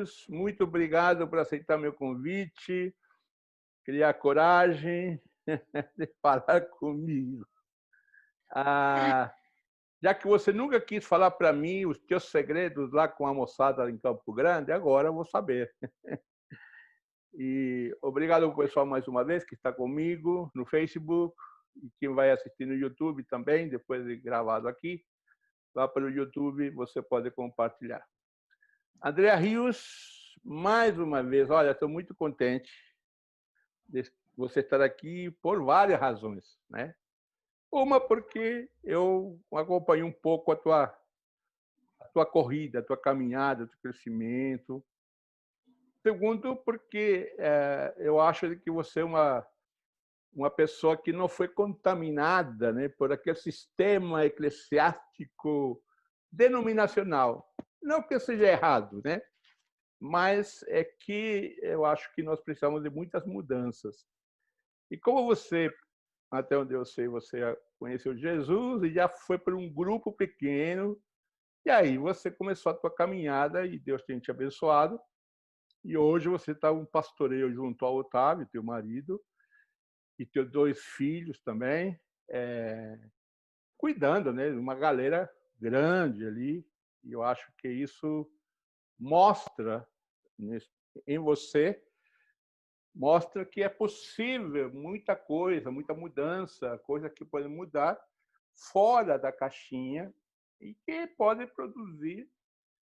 Rios, muito obrigado por aceitar meu convite, criar coragem de falar comigo. Ah, já que você nunca quis falar para mim os teus segredos lá com a moçada em Campo Grande, agora eu vou saber. E obrigado ao pessoal mais uma vez que está comigo no Facebook e quem vai assistir no YouTube também, depois de gravado aqui. Lá pelo YouTube você pode compartilhar. Andrea Rios, mais uma vez, olha, estou muito contente de você estar aqui por várias razões, né? Uma, porque eu acompanho um pouco a tua corrida, a tua caminhada, o teu crescimento. Segundo, porque eu acho que você é uma pessoa que não foi contaminada, né, por aquele sistema eclesiástico denominacional. Não que seja errado, né? Mas é que eu acho que nós precisamos de muitas mudanças. E como você, até onde eu sei, você conheceu Jesus e já foi para um grupo pequeno, e aí você começou a tua caminhada e Deus tem te abençoado. E hoje você está um pastoreio junto ao Otávio, teu marido, e teus 2 filhos também, cuidando, né, de uma galera grande ali. E eu acho que isso mostra em você, mostra que é possível muita coisa, muita mudança, coisa que pode mudar fora da caixinha e que pode produzir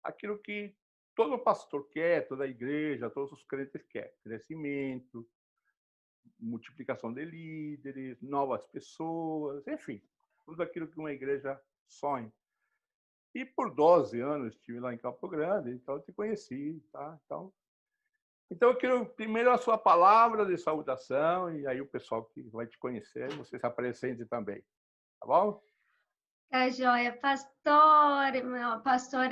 aquilo que todo pastor quer, toda igreja, todos os crentes querem: crescimento, multiplicação de líderes, novas pessoas, enfim, tudo aquilo que uma igreja sonha. E por 12 anos estive lá em Campo Grande, então eu te conheci, tá? Então eu quero primeiro a sua palavra de saudação e aí o pessoal que vai te conhecer, você se apresente também, tá bom? Tá joia, pastor, meu pastor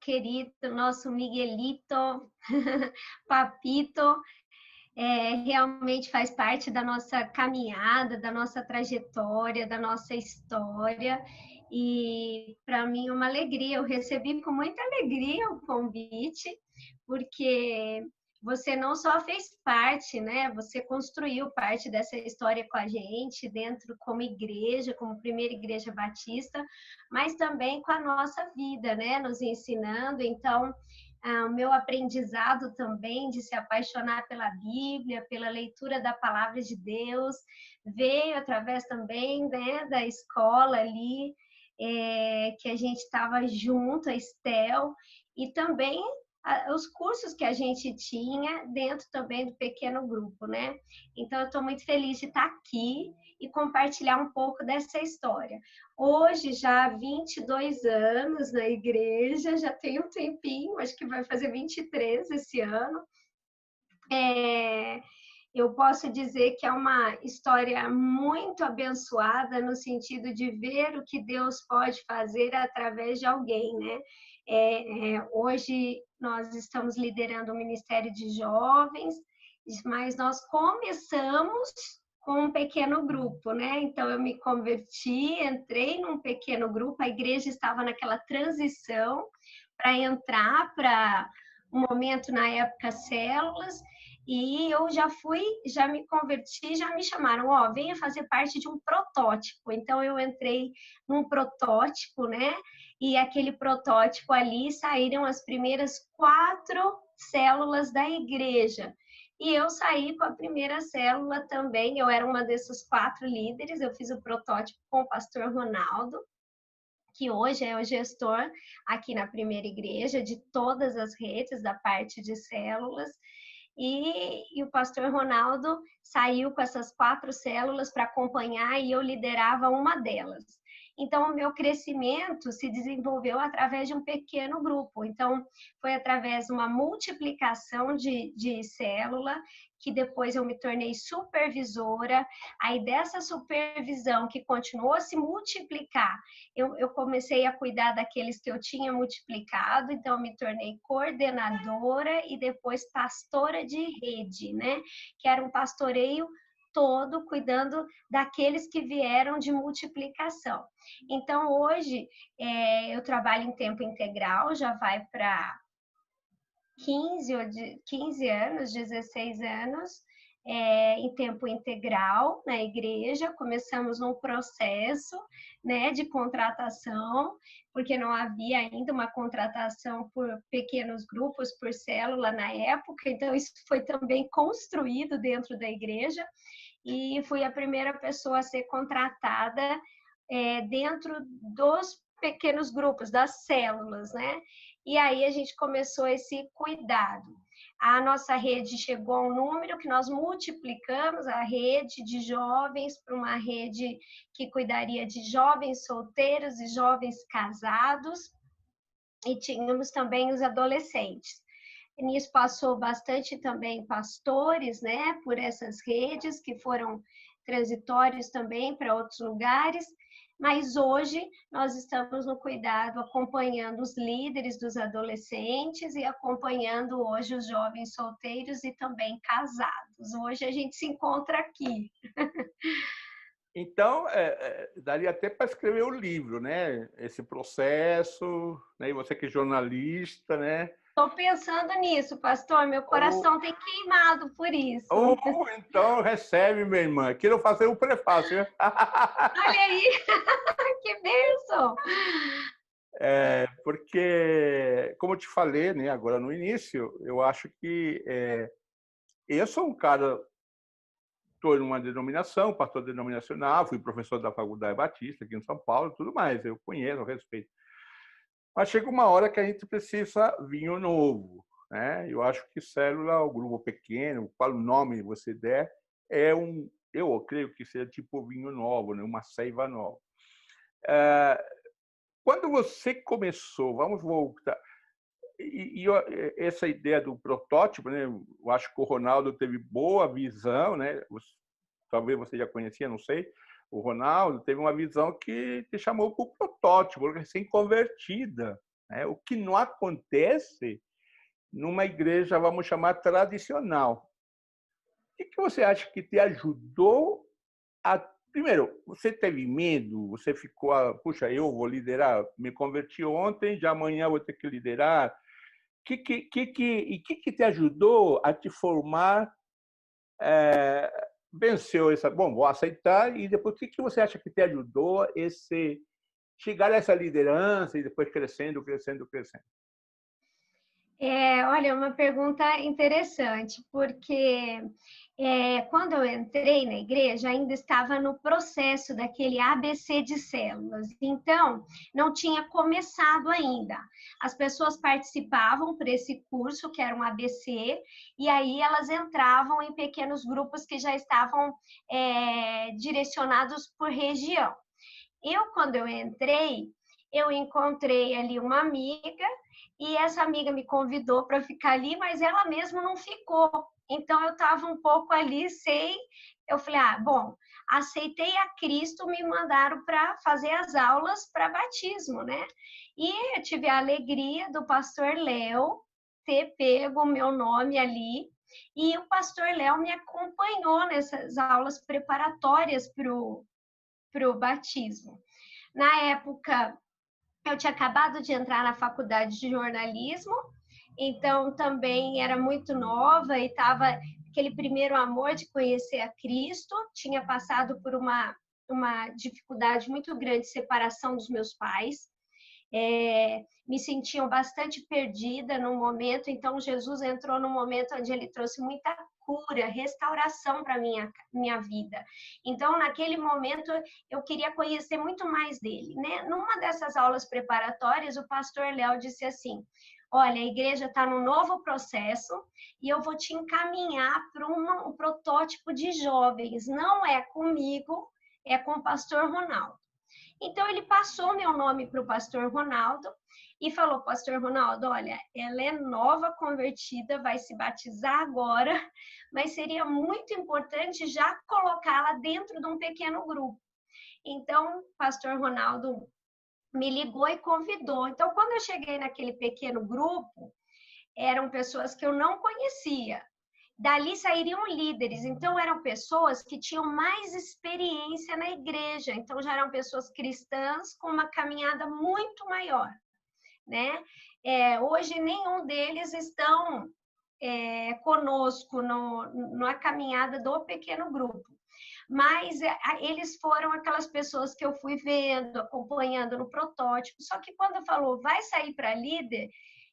querido, nosso Miguelito, Papito, realmente faz parte da nossa caminhada, da nossa trajetória, da nossa história. E para mim é uma alegria, eu recebi com muita alegria o convite, porque você não só fez parte, né? Você construiu parte dessa história com a gente, dentro como igreja, como primeira igreja batista, mas também com a nossa vida, né? Nos ensinando. Então, o meu aprendizado também de se apaixonar pela Bíblia, pela leitura da palavra de Deus, veio através também, né, da escola ali, que a gente estava junto, a Estel, e também os cursos que a gente tinha dentro também do pequeno grupo, né? Então, eu estou muito feliz de estar aqui e compartilhar um pouco dessa história. Hoje, já há 22 anos na igreja, já tem um tempinho, acho que vai fazer 23 esse ano. Eu posso dizer que é uma história muito abençoada no sentido de ver o que Deus pode fazer através de alguém, né? Hoje nós estamos liderando o Ministério de Jovens, mas nós começamos com um pequeno grupo, né? Então eu me converti, entrei num pequeno grupo, a igreja estava naquela transição para entrar para um momento na época células, e eu já me converti, já me chamaram, ó, venha fazer parte de um protótipo. Então eu entrei num protótipo, né? E aquele protótipo ali saíram as primeiras 4 células da igreja. E eu saí com a primeira célula também, eu era uma dessas 4 líderes, eu fiz o protótipo com o pastor Ronaldo, que hoje é o gestor aqui na primeira igreja de todas as redes da parte de células. E o pastor Ronaldo saiu com essas 4 células para acompanhar e eu liderava uma delas. Então, o meu crescimento se desenvolveu através de um pequeno grupo. Então, foi através de uma multiplicação de célula, que depois eu me tornei supervisora. Aí, dessa supervisão, que continuou a se multiplicar, eu comecei a cuidar daqueles que eu tinha multiplicado. Então, eu me tornei coordenadora e depois pastora de rede, né? Que era um pastoreio todo cuidando daqueles que vieram de multiplicação. Então, hoje, eu trabalho em tempo integral, já vai para 15 anos, 16 anos, em tempo integral na igreja. Começamos um processo, né, de contratação, porque não havia ainda uma contratação por pequenos grupos, por célula na época, então isso foi também construído dentro da igreja, e fui a primeira pessoa a ser contratada dentro dos pequenos grupos, das células, né? E aí a gente começou esse cuidado. A nossa rede chegou a um número que nós multiplicamos a rede de jovens para uma rede que cuidaria de jovens solteiros e jovens casados, e tínhamos também os adolescentes. E nisso passou bastante também pastores, né, por essas redes, que foram transitórios também para outros lugares. Mas hoje nós estamos no cuidado, acompanhando os líderes dos adolescentes e acompanhando hoje os jovens solteiros e também casados. Hoje a gente se encontra aqui. Então, daria até para escrever o livro, né? Esse processo, né? E você que é jornalista, né? Estou pensando nisso, pastor. Meu coração tem queimado por isso. Então recebe, minha irmã. Quero fazer o prefácio. Olha aí, que bênção! Porque, como eu te falei, né, agora no início, eu acho que eu sou um cara, estou em uma denominação, pastor denominacional, fui professor da Faculdade Batista aqui em São Paulo, tudo mais, eu conheço, eu respeito. Mas chega uma hora que a gente precisa vinho novo, né? Eu acho que célula, o grupo pequeno, qual nome você der, eu creio que seja tipo vinho novo, né? Uma seiva nova. Quando você começou, vamos voltar, essa ideia do protótipo, né? Eu acho que o Ronaldo teve boa visão, né? Talvez você já conhecia, não sei. O Ronaldo teve uma visão que te chamou para o protótipo, recém-convertida, né? O que não acontece numa igreja, vamos chamar, tradicional. O que você acha que te ajudou a... Primeiro, você teve medo? Você ficou, puxa, eu vou liderar, me converti ontem, de amanhã vou ter que liderar. O que te ajudou a te formar? Venceu essa, bom, vou aceitar, e depois o que você acha que te ajudou chegar a essa liderança e depois crescendo? Olha, uma pergunta interessante, porque quando eu entrei na igreja, ainda estava no processo daquele ABC de células, então não tinha começado ainda. As pessoas participavam por esse curso, que era um ABC, e aí elas entravam em pequenos grupos que já estavam direcionados por região. Quando eu entrei, eu encontrei ali uma amiga, e essa amiga me convidou para ficar ali, mas ela mesma não ficou. Então eu estava um pouco ali eu falei, bom, aceitei a Cristo, me mandaram para fazer as aulas para batismo, né? E eu tive a alegria do pastor Léo ter pego o meu nome ali, e o pastor Léo me acompanhou nessas aulas preparatórias para o batismo. Na época, eu tinha acabado de entrar na faculdade de jornalismo, então também era muito nova e estava aquele primeiro amor de conhecer a Cristo. Tinha passado por uma dificuldade muito grande de separação dos meus pais. Me sentiam bastante perdida no momento, então Jesus entrou no momento onde ele trouxe muita cura, restauração para minha vida. Então, naquele momento, eu queria conhecer muito mais dele, né? Numa dessas aulas preparatórias, o pastor Léo disse assim, olha, a igreja está num novo processo e eu vou te encaminhar para um protótipo de jovens. Não é comigo, é com o pastor Ronaldo. Então, ele passou meu nome para o pastor Ronaldo e falou, pastor Ronaldo, olha, ela é nova convertida, vai se batizar agora, mas seria muito importante já colocá-la dentro de um pequeno grupo. Então, pastor Ronaldo me ligou e convidou. Então, quando eu cheguei naquele pequeno grupo, eram pessoas que eu não conhecia. Dali sairiam líderes, então eram pessoas que tinham mais experiência na igreja, então já eram pessoas cristãs com uma caminhada muito maior. né? Hoje nenhum deles estão conosco na caminhada do pequeno grupo. Mas eles foram aquelas pessoas que eu fui vendo, acompanhando no protótipo. Só que quando falou, vai sair para líder,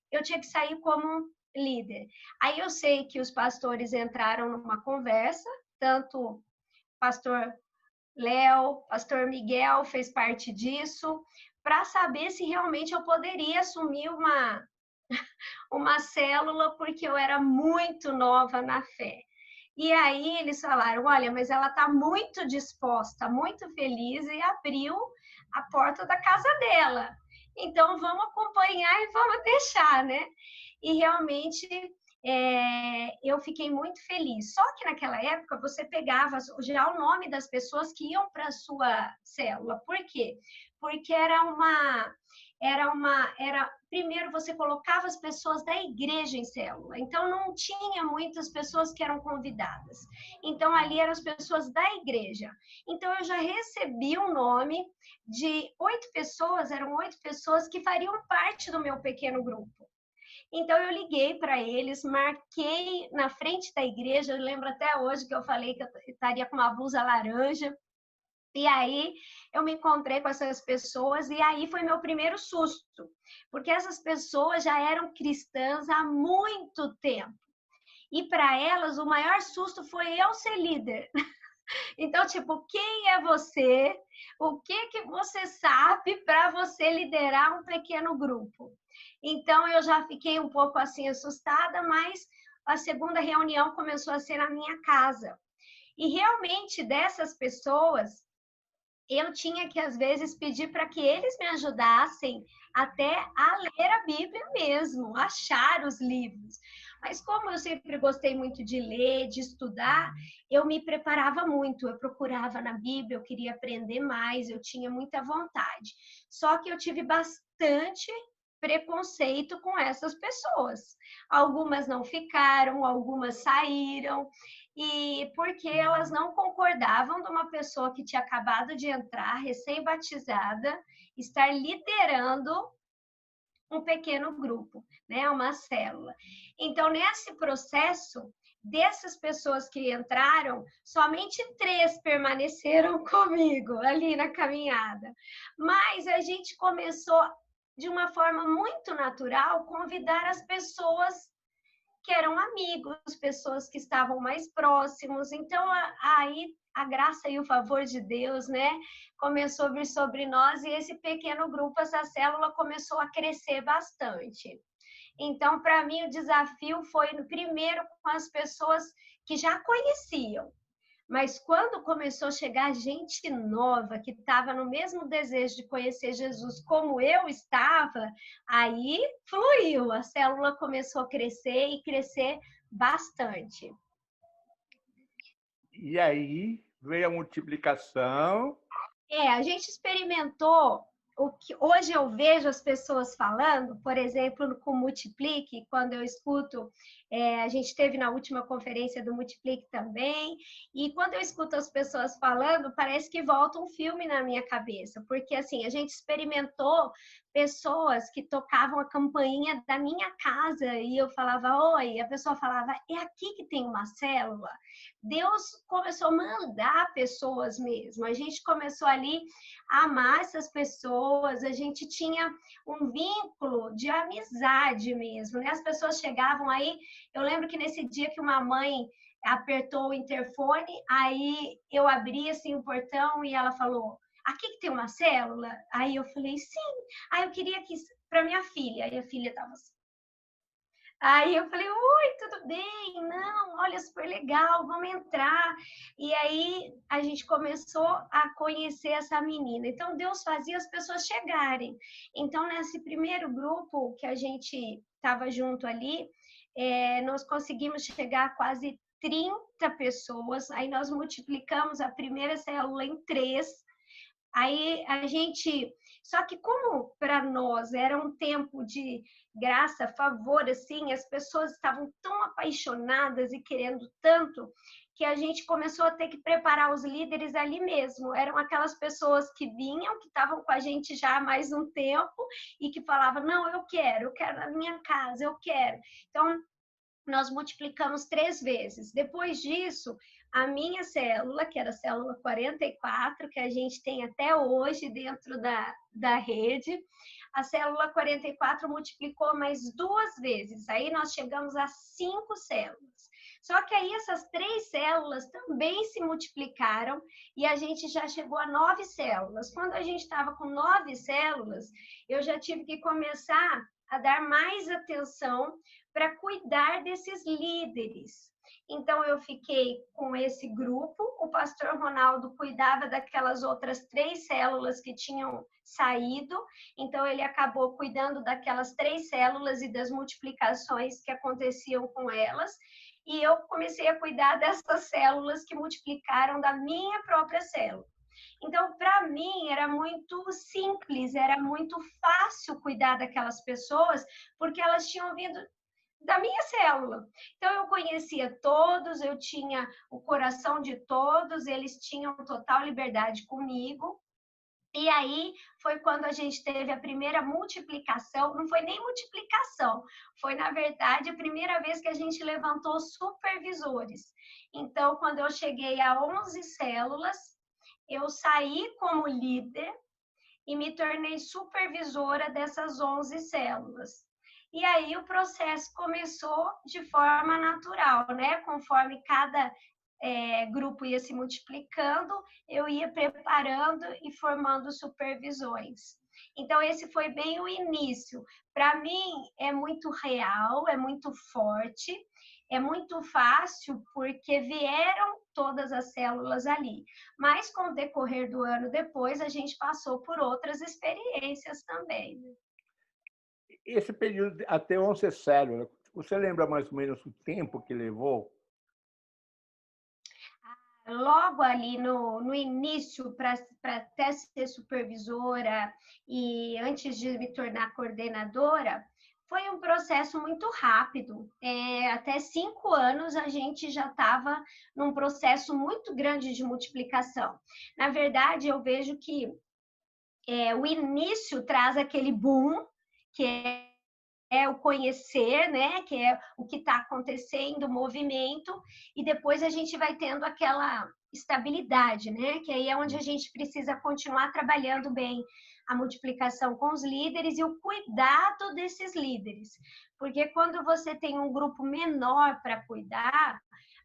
eu tinha que sair como líder. Aí eu sei que os pastores entraram numa conversa, tanto o pastor Léo, pastor Miguel fez parte disso, para saber se realmente eu poderia assumir uma célula, porque eu era muito nova na fé. E aí eles falaram, olha, mas ela está muito disposta, muito feliz e abriu a porta da casa dela. Então vamos acompanhar e vamos deixar, né? E realmente eu fiquei muito feliz. Só que naquela época você pegava já o nome das pessoas que iam para a sua célula. Por quê? Porque primeiro você colocava as pessoas da igreja em célula, então não tinha muitas pessoas que eram convidadas. Então ali eram as pessoas da igreja. Então eu já recebi o nome de 8 pessoas, eram 8 pessoas que fariam parte do meu pequeno grupo. Então eu liguei para eles, marquei na frente da igreja, eu lembro até hoje que eu falei que eu estaria com uma blusa laranja. E aí eu me encontrei com essas pessoas e aí foi meu primeiro susto, porque essas pessoas já eram cristãs há muito tempo. E para elas o maior susto foi eu ser líder. Então, tipo, quem é você? O que você sabe para você liderar um pequeno grupo? Então eu já fiquei um pouco assim assustada, mas a segunda reunião começou a ser na minha casa. E realmente dessas pessoas eu tinha que, às vezes, pedir para que eles me ajudassem até a ler a Bíblia mesmo, achar os livros. Mas como eu sempre gostei muito de ler, de estudar, eu me preparava muito, eu procurava na Bíblia, eu queria aprender mais, eu tinha muita vontade. Só que eu tive bastante preconceito com essas pessoas. Algumas não ficaram, algumas saíram, e porque elas não concordavam de uma pessoa que tinha acabado de entrar, recém-batizada, estar liderando um pequeno grupo, né, uma célula. Então, nesse processo, dessas pessoas que entraram, somente 3 permaneceram comigo ali na caminhada. Mas a gente começou, de uma forma muito natural, convidar as pessoas que eram amigos, pessoas que estavam mais próximos. Então, aí a graça e o favor de Deus, né, começou a vir sobre nós e esse pequeno grupo, essa célula começou a crescer bastante. Então, para mim, o desafio foi, primeiro, com as pessoas que já conheciam. Mas quando começou a chegar gente nova, que estava no mesmo desejo de conhecer Jesus como eu estava, aí fluiu, a célula começou a crescer e crescer bastante. E aí veio a multiplicação. A gente experimentou o que hoje eu vejo as pessoas falando, por exemplo, com o Multiplique, quando eu escuto, a gente teve na última conferência do Multiplique também, e quando eu escuto as pessoas falando, parece que volta um filme na minha cabeça, porque assim, a gente experimentou pessoas que tocavam a campainha da minha casa e eu falava, oi, e a pessoa falava, é aqui que tem uma célula? Deus começou a mandar pessoas mesmo, a gente começou ali a amar essas pessoas, a gente tinha um vínculo de amizade mesmo, né? As pessoas chegavam aí, eu lembro que nesse dia que uma mãe apertou o interfone, aí eu abri assim o portão e ela falou, aqui que tem uma célula? Aí eu falei, sim. Aí eu queria que para minha filha, aí a filha estava assim. Aí eu falei, oi, tudo bem? Não, olha, super legal, vamos entrar. E aí a gente começou a conhecer essa menina. Então Deus fazia as pessoas chegarem. Então nesse primeiro grupo que a gente estava junto ali, nós conseguimos chegar a quase 30 pessoas. Aí nós multiplicamos a primeira célula em 3. Aí a gente, só que como para nós era um tempo de graça, favor, assim, as pessoas estavam tão apaixonadas e querendo tanto, que a gente começou a ter que preparar os líderes ali mesmo. Eram aquelas pessoas que vinham, que estavam com a gente já há mais um tempo e que falavam, não, eu quero na minha casa, eu quero. Então, nós multiplicamos 3 vezes. Depois disso, a minha célula, que era a célula 44, que a gente tem até hoje dentro da rede, a célula 44 multiplicou mais 2 vezes. Aí nós chegamos a 5 células. Só que aí essas 3 células também se multiplicaram e a gente já chegou a 9 células. Quando a gente estava com 9 células, eu já tive que começar a dar mais atenção para cuidar desses líderes. Então, eu fiquei com esse grupo, o pastor Ronaldo cuidava daquelas outras 3 células que tinham saído, então ele acabou cuidando daquelas 3 células e das multiplicações que aconteciam com elas, e eu comecei a cuidar dessas células que multiplicaram da minha própria célula. Então, para mim, era muito simples, era muito fácil cuidar daquelas pessoas, porque elas tinham vindo da minha célula. Então, eu conhecia todos, eu tinha o coração de todos, eles tinham total liberdade comigo. E aí foi quando a gente teve a primeira multiplicação, não foi nem multiplicação, foi, na verdade, a primeira vez que a gente levantou supervisores. Então, quando eu cheguei a 11 células, eu saí como líder e me tornei supervisora dessas 11 células. E aí o processo começou de forma natural, né? Conforme cada grupo ia se multiplicando, eu ia preparando e formando supervisões. Então, esse foi bem o início. Para mim, é muito real, é muito forte, é muito fácil, porque vieram todas as células ali. Mas, com o decorrer do ano depois, a gente passou por outras experiências também. Esse período até 11 células, você lembra mais ou menos o tempo que levou? Logo ali no início, para até ser supervisora e antes de me tornar coordenadora, foi um processo muito rápido. Até 5 anos a gente já estava num processo muito grande de multiplicação. Na verdade, eu vejo que o início traz aquele boom, que é o conhecer, né? Que é o que está acontecendo, o movimento, e depois a gente vai tendo aquela estabilidade, né? Que aí é onde a gente precisa continuar trabalhando bem a multiplicação com os líderes e o cuidado desses líderes. Porque quando você tem um grupo menor para cuidar,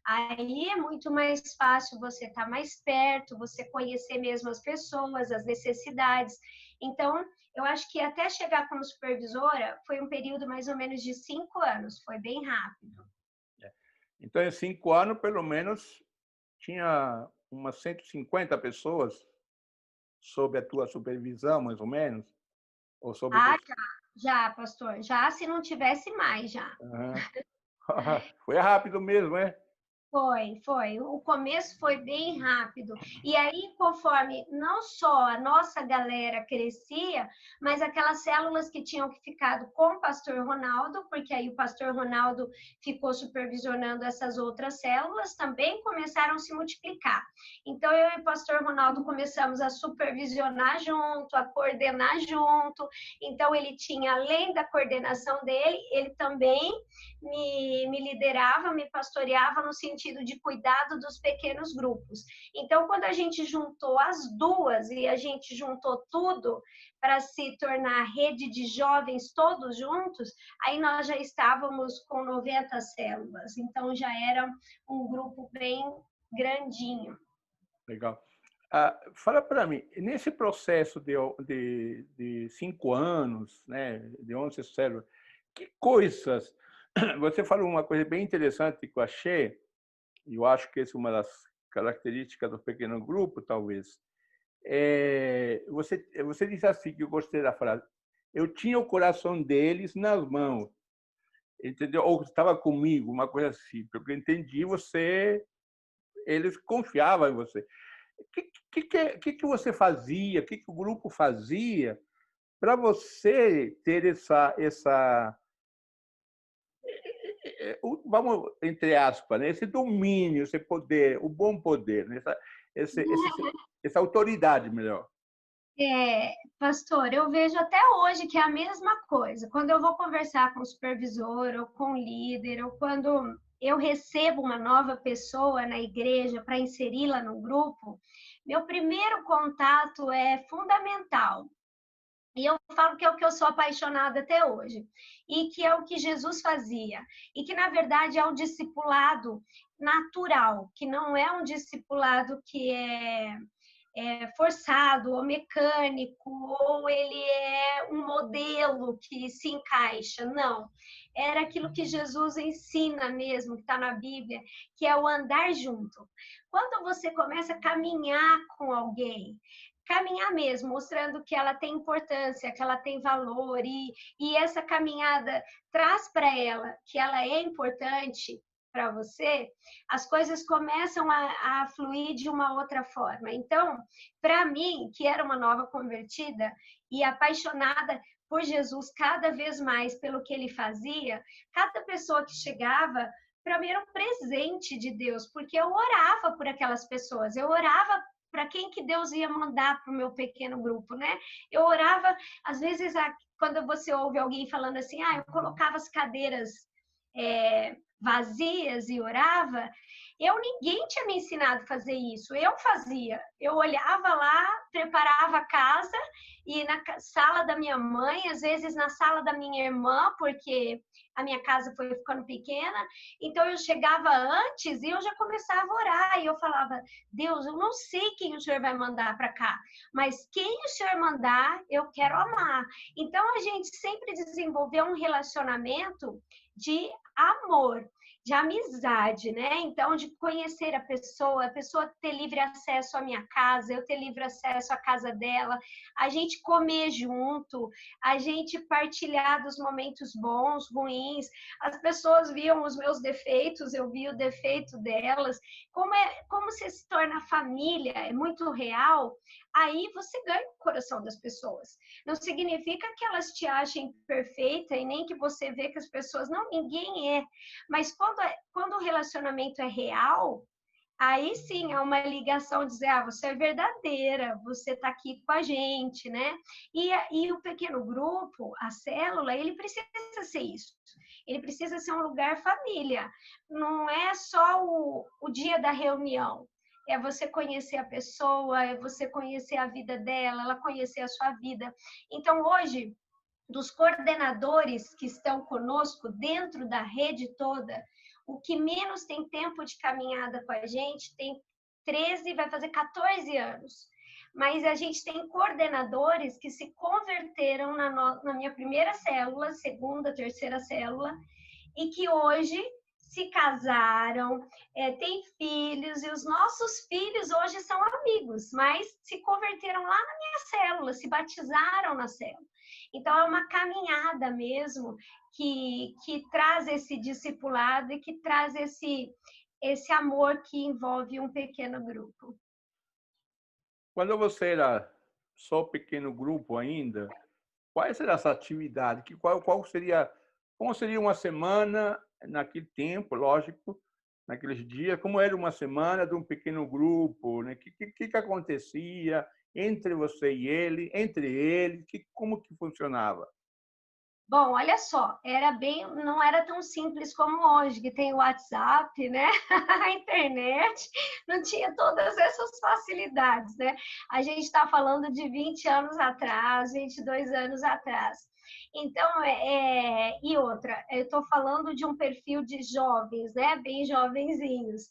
aí é muito mais fácil você estar mais perto, você conhecer mesmo as pessoas, as necessidades. Então, eu acho que até chegar como supervisora foi um período mais ou menos de 5 anos, foi bem rápido. Então, em 5 anos, pelo menos, tinha umas 150 pessoas sob a tua supervisão, mais ou menos? Ou sob Já, pastor. Já, se não tivesse mais, já. Uhum. Foi rápido mesmo, é? Foi. O começo foi bem rápido. E aí, conforme não só a nossa galera crescia, mas aquelas células que tinham ficado com o pastor Ronaldo, porque aí o pastor Ronaldo ficou supervisionando essas outras células, também começaram a se multiplicar. Então, eu e o pastor Ronaldo começamos a supervisionar junto, a coordenar junto. Então, ele tinha, além da coordenação dele, ele também me liderava, me pastoreava no sentido de cuidado dos pequenos grupos. Então, quando a gente juntou as duas e a gente juntou tudo para se tornar rede de jovens todos juntos, aí nós já estávamos com 90 células. Então, já era um grupo bem grandinho. Legal. Fala para mim, nesse processo de 5 anos, né, de 11 células, que coisas... Você falou uma coisa bem interessante que eu achei, e eu acho que essa é uma das características do pequeno grupo, talvez. Você disse assim, que eu gostei da frase, eu tinha o coração deles nas mãos, entendeu? Ou estava comigo, uma coisa assim, porque eu entendi, eles confiavam em você. O que você fazia, o que o grupo fazia para você ter vamos, entre aspas, né? Esse domínio, esse poder, o bom poder, né? Essa autoridade, melhor. Pastor, eu vejo até hoje que é a mesma coisa. Quando eu vou conversar com o supervisor ou com o líder, ou quando eu recebo uma nova pessoa na igreja para inseri-la no grupo, meu primeiro contato é fundamental. E eu falo que é o que eu sou apaixonada até hoje. E que é o que Jesus fazia. E que, na verdade, é o discipulado natural, que não é um discipulado que é forçado ou mecânico, ou ele é um modelo que se encaixa. Não. Era aquilo que Jesus ensina mesmo, que está na Bíblia, que é o andar junto. Quando você começa a caminhar com alguém, caminhar mesmo, mostrando que ela tem importância, que ela tem valor, e essa caminhada traz para ela que ela é importante para você, as coisas começam a fluir de uma outra forma. Então, para mim, que era uma nova convertida e apaixonada por Jesus cada vez mais pelo que ele fazia, cada pessoa que chegava, para mim era um presente de Deus, porque eu orava por aquelas pessoas, eu orava para quem que Deus ia mandar para o meu pequeno grupo, né? Eu orava, às vezes, quando você ouve alguém falando assim, eu colocava as cadeiras vazias e orava, ninguém tinha me ensinado a fazer isso, eu fazia. Eu olhava lá, preparava a casa, e na sala da minha mãe, às vezes na sala da minha irmã, porque a minha casa foi ficando pequena, então eu chegava antes e eu já começava a orar, e eu falava, Deus, eu não sei quem o Senhor vai mandar para cá, mas quem o Senhor mandar, eu quero amar. Então a gente sempre desenvolveu um relacionamento de amor, de amizade, né? Então, de conhecer a pessoa ter livre acesso à minha casa, eu ter livre acesso à casa dela, a gente comer junto, a gente partilhar dos momentos bons, ruins, as pessoas viam os meus defeitos, eu via o defeito delas, como você se torna família, é muito real, aí você ganha o coração das pessoas. Não significa que elas te achem perfeita e nem que você vê que as pessoas... Não, ninguém é. Mas quando o relacionamento é real, aí sim há uma ligação, dizer, você é verdadeira, você está aqui com a gente, né? E o pequeno grupo, a célula, ele precisa ser isso. Ele precisa ser um lugar família. Não é só o dia da reunião. É você conhecer a pessoa, é você conhecer a vida dela, ela conhecer a sua vida. Então, hoje, dos coordenadores que estão conosco dentro da rede toda, o que menos tem tempo de caminhada com a gente tem 13, vai fazer 14 anos. Mas a gente tem coordenadores que se converteram na minha primeira célula, segunda, terceira célula, e que hoje se casaram, têm filhos, e os nossos filhos hoje são amigos, mas se converteram lá na minha célula, se batizaram na célula. Então, é uma caminhada mesmo que traz esse discipulado e que traz esse amor que envolve um pequeno grupo. Quando você era só pequeno grupo ainda, quais eram as atividades? Qual seria, como seria uma semana naquele tempo, lógico, naqueles dias? Como era uma semana de um pequeno grupo? Né? Que acontecia entre você e ele, entre eles? Como que funcionava? Bom, olha só, não era tão simples como hoje, que tem o WhatsApp, né? A internet, não tinha todas essas facilidades, né? A gente está falando de 20 anos atrás, 22 anos atrás. Então, e outra, eu estou falando de um perfil de jovens, né? Bem jovenzinhos.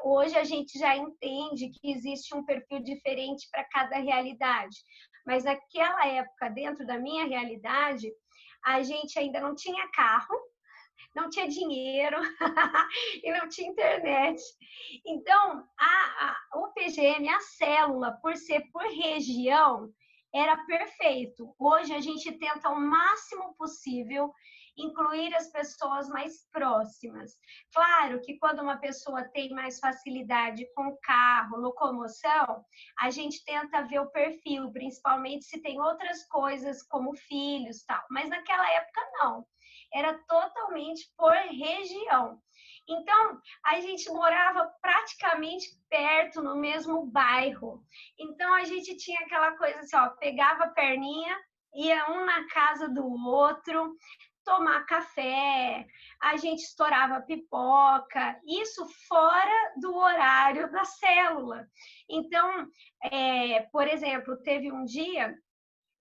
Hoje a gente já entende que existe um perfil diferente para cada realidade. Mas naquela época, dentro da minha realidade, a gente ainda não tinha carro, não tinha dinheiro e não tinha internet. Então, o PGM, a célula, por ser por região, era perfeito. Hoje a gente tenta o máximo possível incluir as pessoas mais próximas. Claro que quando uma pessoa tem mais facilidade com carro, locomoção, a gente tenta ver o perfil, principalmente se tem outras coisas como filhos, tal. Mas naquela época não. era totalmente por região. Então, a gente morava praticamente perto, no mesmo bairro. Então, a gente tinha aquela coisa assim, ó, pegava a perninha, ia um na casa do outro, tomar café, a gente estourava pipoca, isso fora do horário da célula. Então, por exemplo, teve um dia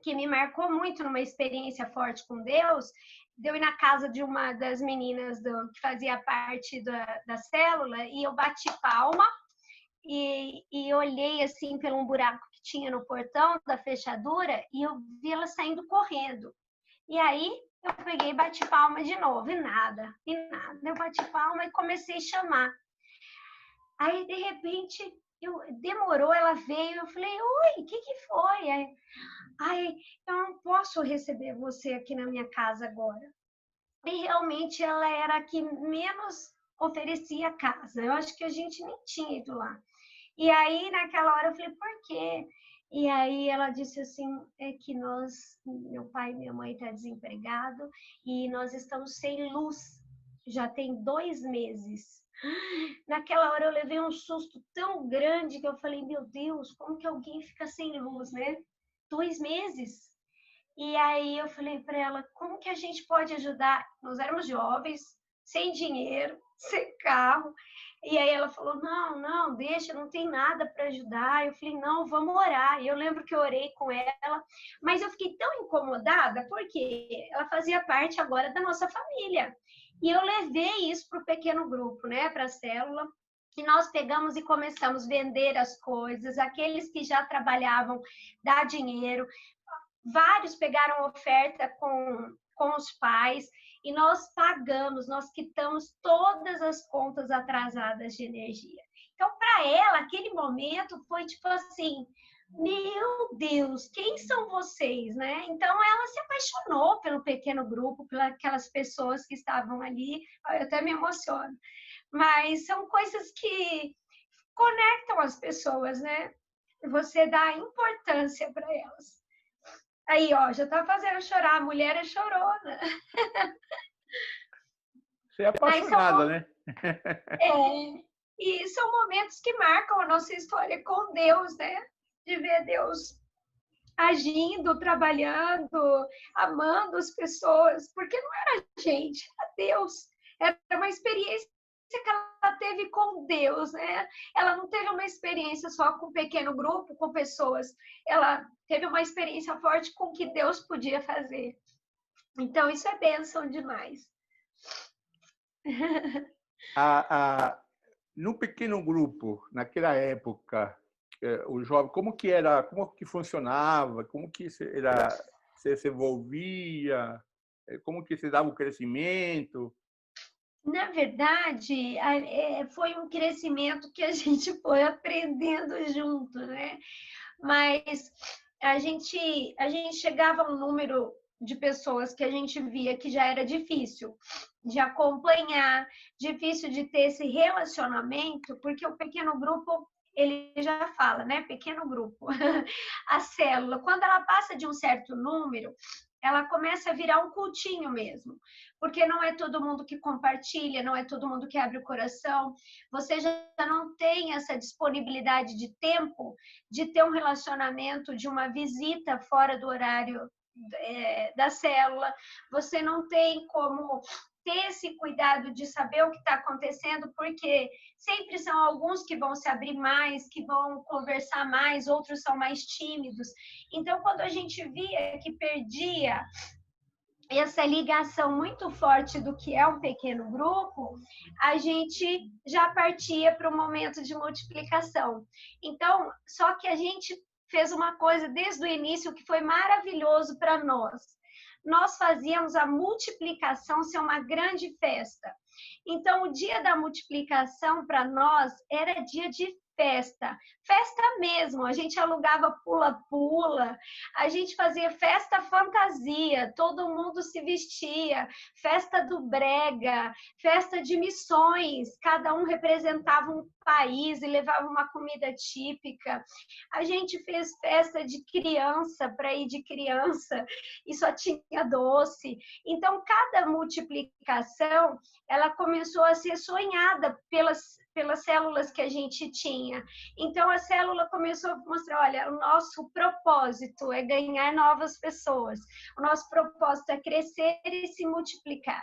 que me marcou muito numa experiência forte com Deus, de eu ir na casa de uma das meninas que fazia parte da célula, e eu bati palma e olhei assim pelo um buraco que tinha no portão da fechadura, e eu vi ela saindo correndo. E aí eu peguei e bati palma de novo, e nada. Eu bati palma e comecei a chamar. Aí, de repente, demorou, ela veio, eu falei, oi, o que foi? Aí, eu não posso receber você aqui na minha casa agora. E realmente ela era a que menos oferecia casa. Eu acho que a gente nem tinha ido lá. E aí, naquela hora, eu falei, por quê? E aí ela disse assim, é que meu pai e minha mãe estão desempregados e nós estamos sem luz. Já tem 2 meses. Naquela hora eu levei um susto tão grande que eu falei, meu Deus, como que alguém fica sem luz, né? 2 meses. E aí eu falei para ela, como que a gente pode ajudar? Nós éramos jovens, sem dinheiro, sem carro. E aí ela falou, não, deixa, não tem nada para ajudar. Eu falei, não, vamos orar. E eu lembro que eu orei com ela, mas eu fiquei tão incomodada porque ela fazia parte agora da nossa família. E eu levei isso para o pequeno grupo, né, para a célula. E nós pegamos e começamos a vender as coisas. Aqueles que já trabalhavam, dá dinheiro. Vários pegaram oferta com os pais e nós pagamos, nós quitamos todas as contas atrasadas de energia. Então, para ela, aquele momento foi tipo assim, meu Deus, quem são vocês, né? Então, ela se apaixonou pelo pequeno grupo, pelas pessoas que estavam ali. Eu até me emociono. Mas são coisas que conectam as pessoas, né? Você dá importância para elas. Aí, ó, já tá fazendo chorar. A mulher é chorona. Você é apaixonada, né? E são momentos que marcam a nossa história com Deus, né? De ver Deus agindo, trabalhando, amando as pessoas. Porque não era a gente, era Deus. Era uma experiência que ela teve com Deus, né? Ela não teve uma experiência só com um pequeno grupo, com pessoas. Ela teve uma experiência forte com o que Deus podia fazer. Então, isso é bênção demais. No pequeno grupo, naquela época, o jovem, como que funcionava, como que você se envolvia, como que se dava o crescimento? Na verdade, foi um crescimento que a gente foi aprendendo junto, né? Mas a gente chegava a um número de pessoas que a gente via que já era difícil de acompanhar, difícil de ter esse relacionamento, porque o pequeno grupo, ele já fala, né? Pequeno grupo. A célula, quando ela passa de um certo número, ela começa a virar um cultinho mesmo, porque não é todo mundo que compartilha, não é todo mundo que abre o coração, você já não tem essa disponibilidade de tempo de ter um relacionamento, de uma visita fora do horário da célula, você não tem como ter esse cuidado de saber o que está acontecendo, porque sempre são alguns que vão se abrir mais, que vão conversar mais, outros são mais tímidos. Então, quando a gente via que perdia essa ligação muito forte do que é um pequeno grupo, a gente já partia para o momento de multiplicação. Então, só que a gente fez uma coisa desde o início que foi maravilhoso para nós. Nós fazíamos a multiplicação ser uma grande festa. Então, o dia da multiplicação para nós era dia de festa, festa mesmo. A gente alugava pula-pula, a gente fazia festa fantasia, todo mundo se vestia, festa do brega, festa de missões, cada um representava um país e levava uma comida típica. A gente fez festa de criança para ir de criança e só tinha doce. Então, cada multiplicação, ela começou a ser sonhada pelas células que a gente tinha. Então, a célula começou a mostrar, olha, o nosso propósito é ganhar novas pessoas. O nosso propósito é crescer e se multiplicar.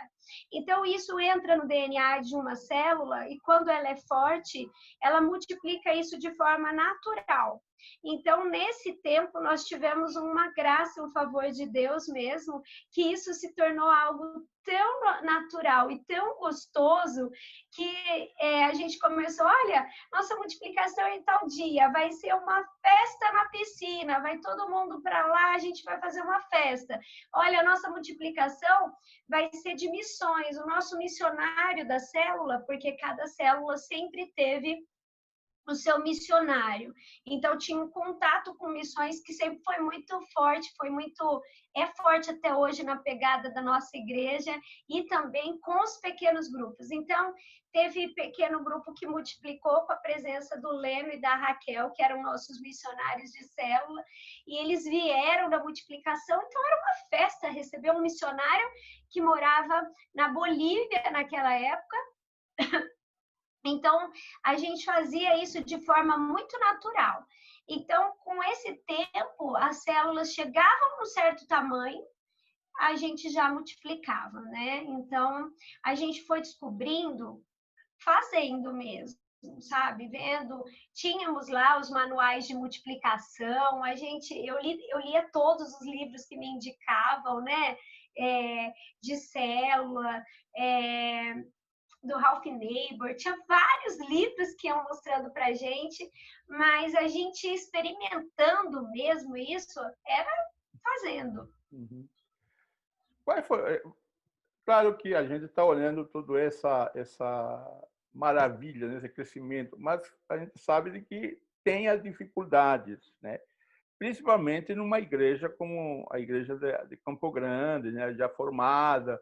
Então, isso entra no DNA de uma célula e, quando ela é forte, ela multiplica isso de forma natural. Então, nesse tempo, nós tivemos uma graça, um favor de Deus mesmo, que isso se tornou algo tão natural e tão gostoso que a gente começou, olha, nossa multiplicação em tal dia, vai ser uma festa na piscina, vai todo mundo para lá, a gente vai fazer uma festa. Olha, a nossa multiplicação vai ser de missões, o nosso missionário da célula, porque cada célula sempre teve o seu missionário. Então, tinha um contato com missões que sempre foi muito forte, é forte até hoje na pegada da nossa igreja e também com os pequenos grupos. Então, teve pequeno grupo que multiplicou com a presença do Leno e da Raquel, que eram nossos missionários de célula, e eles vieram da multiplicação, então era uma festa receber um missionário que morava na Bolívia naquela época. Então, a gente fazia isso de forma muito natural. Então, com esse tempo, as células chegavam a um certo tamanho, a gente já multiplicava, né? Então, a gente foi descobrindo, fazendo mesmo, sabe? Vendo, tínhamos lá os manuais de multiplicação, eu lia todos os livros que me indicavam, né? De célula, do Ralph Neighbor, tinha vários livros que iam mostrando para a gente, mas a gente experimentando mesmo isso, era fazendo. Uhum. Qual foi? Claro que a gente está olhando toda essa maravilha, né, esse crescimento, mas a gente sabe de que tem as dificuldades, né? Principalmente numa igreja como a igreja de Campo Grande, né, já formada,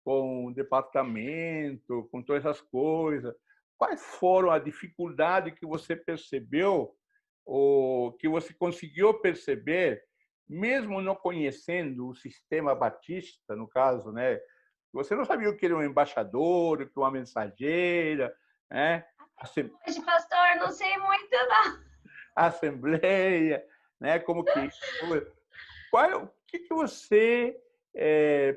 com departamento, com todas essas coisas. Quais foram a dificuldade que você percebeu ou que você conseguiu perceber, mesmo não conhecendo o sistema batista, no caso, né? Você não sabia o que era um embaixador, o que uma mensageira, né? Hoje, pastor, não sei muito, não. Assembleia, né? Como que o que você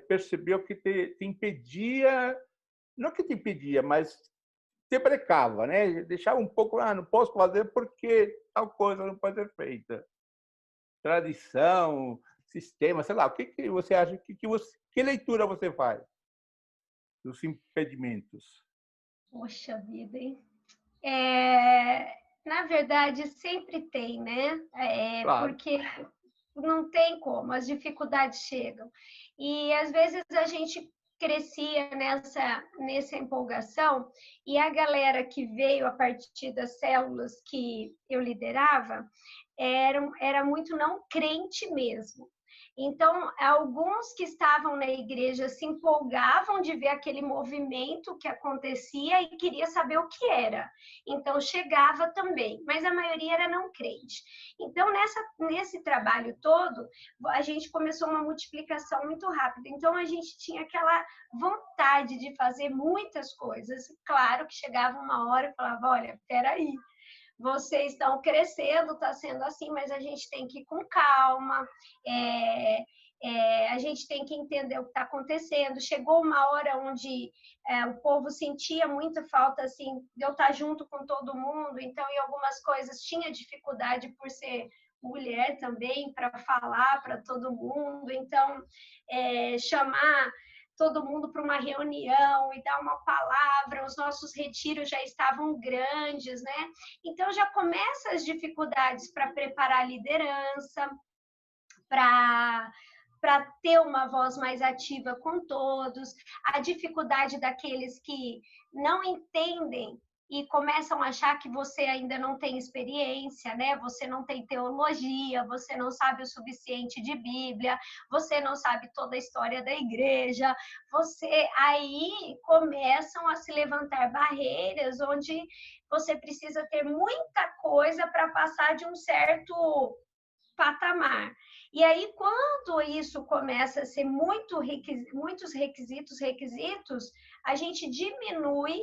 percebeu que te impedia, não que te impedia, mas te brecava, né? Deixava um pouco, não posso fazer porque tal coisa não pode ser feita. Tradição, sistema, sei lá, o que você acha, que leitura você faz dos impedimentos? Poxa vida, hein? Na verdade, sempre tem, né? Claro. Porque não tem como, as dificuldades chegam. E às vezes a gente crescia nessa empolgação e a galera que veio a partir das células que eu liderava era muito não crente mesmo. Então, alguns que estavam na igreja se empolgavam de ver aquele movimento que acontecia e queria saber o que era. Então, chegava também, mas a maioria era não crente. Então, nesse trabalho todo, a gente começou uma multiplicação muito rápida. Então, a gente tinha aquela vontade de fazer muitas coisas. Claro que chegava uma hora e falava, olha, peraí, vocês estão crescendo, está sendo assim, mas a gente tem que ir com calma, a gente tem que entender o que está acontecendo. Chegou uma hora onde o povo sentia muita falta assim, de eu estar junto com todo mundo, então em algumas coisas tinha dificuldade por ser mulher também, para falar para todo mundo, então chamar todo mundo para uma reunião e dar uma palavra, os nossos retiros já estavam grandes, né? Então já começam as dificuldades para preparar a liderança, para ter uma voz mais ativa com todos, a dificuldade daqueles que não entendem e começam a achar que você ainda não tem experiência, né? Você não tem teologia, você não sabe o suficiente de Bíblia, você não sabe toda a história da igreja. Aí começam a se levantar barreiras onde você precisa ter muita coisa para passar de um certo patamar. E aí, quando isso começa a ser muitos requisitos, a gente diminui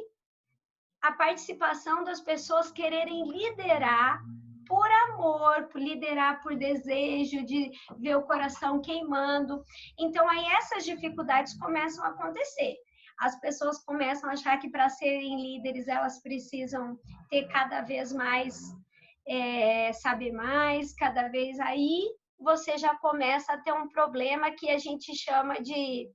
a participação das pessoas quererem liderar por amor, por liderar por desejo, de ver o coração queimando. Então, aí essas dificuldades começam a acontecer. As pessoas começam a achar que para serem líderes elas precisam ter cada vez mais, saber mais, cada vez aí você já começa a ter um problema que a gente chama de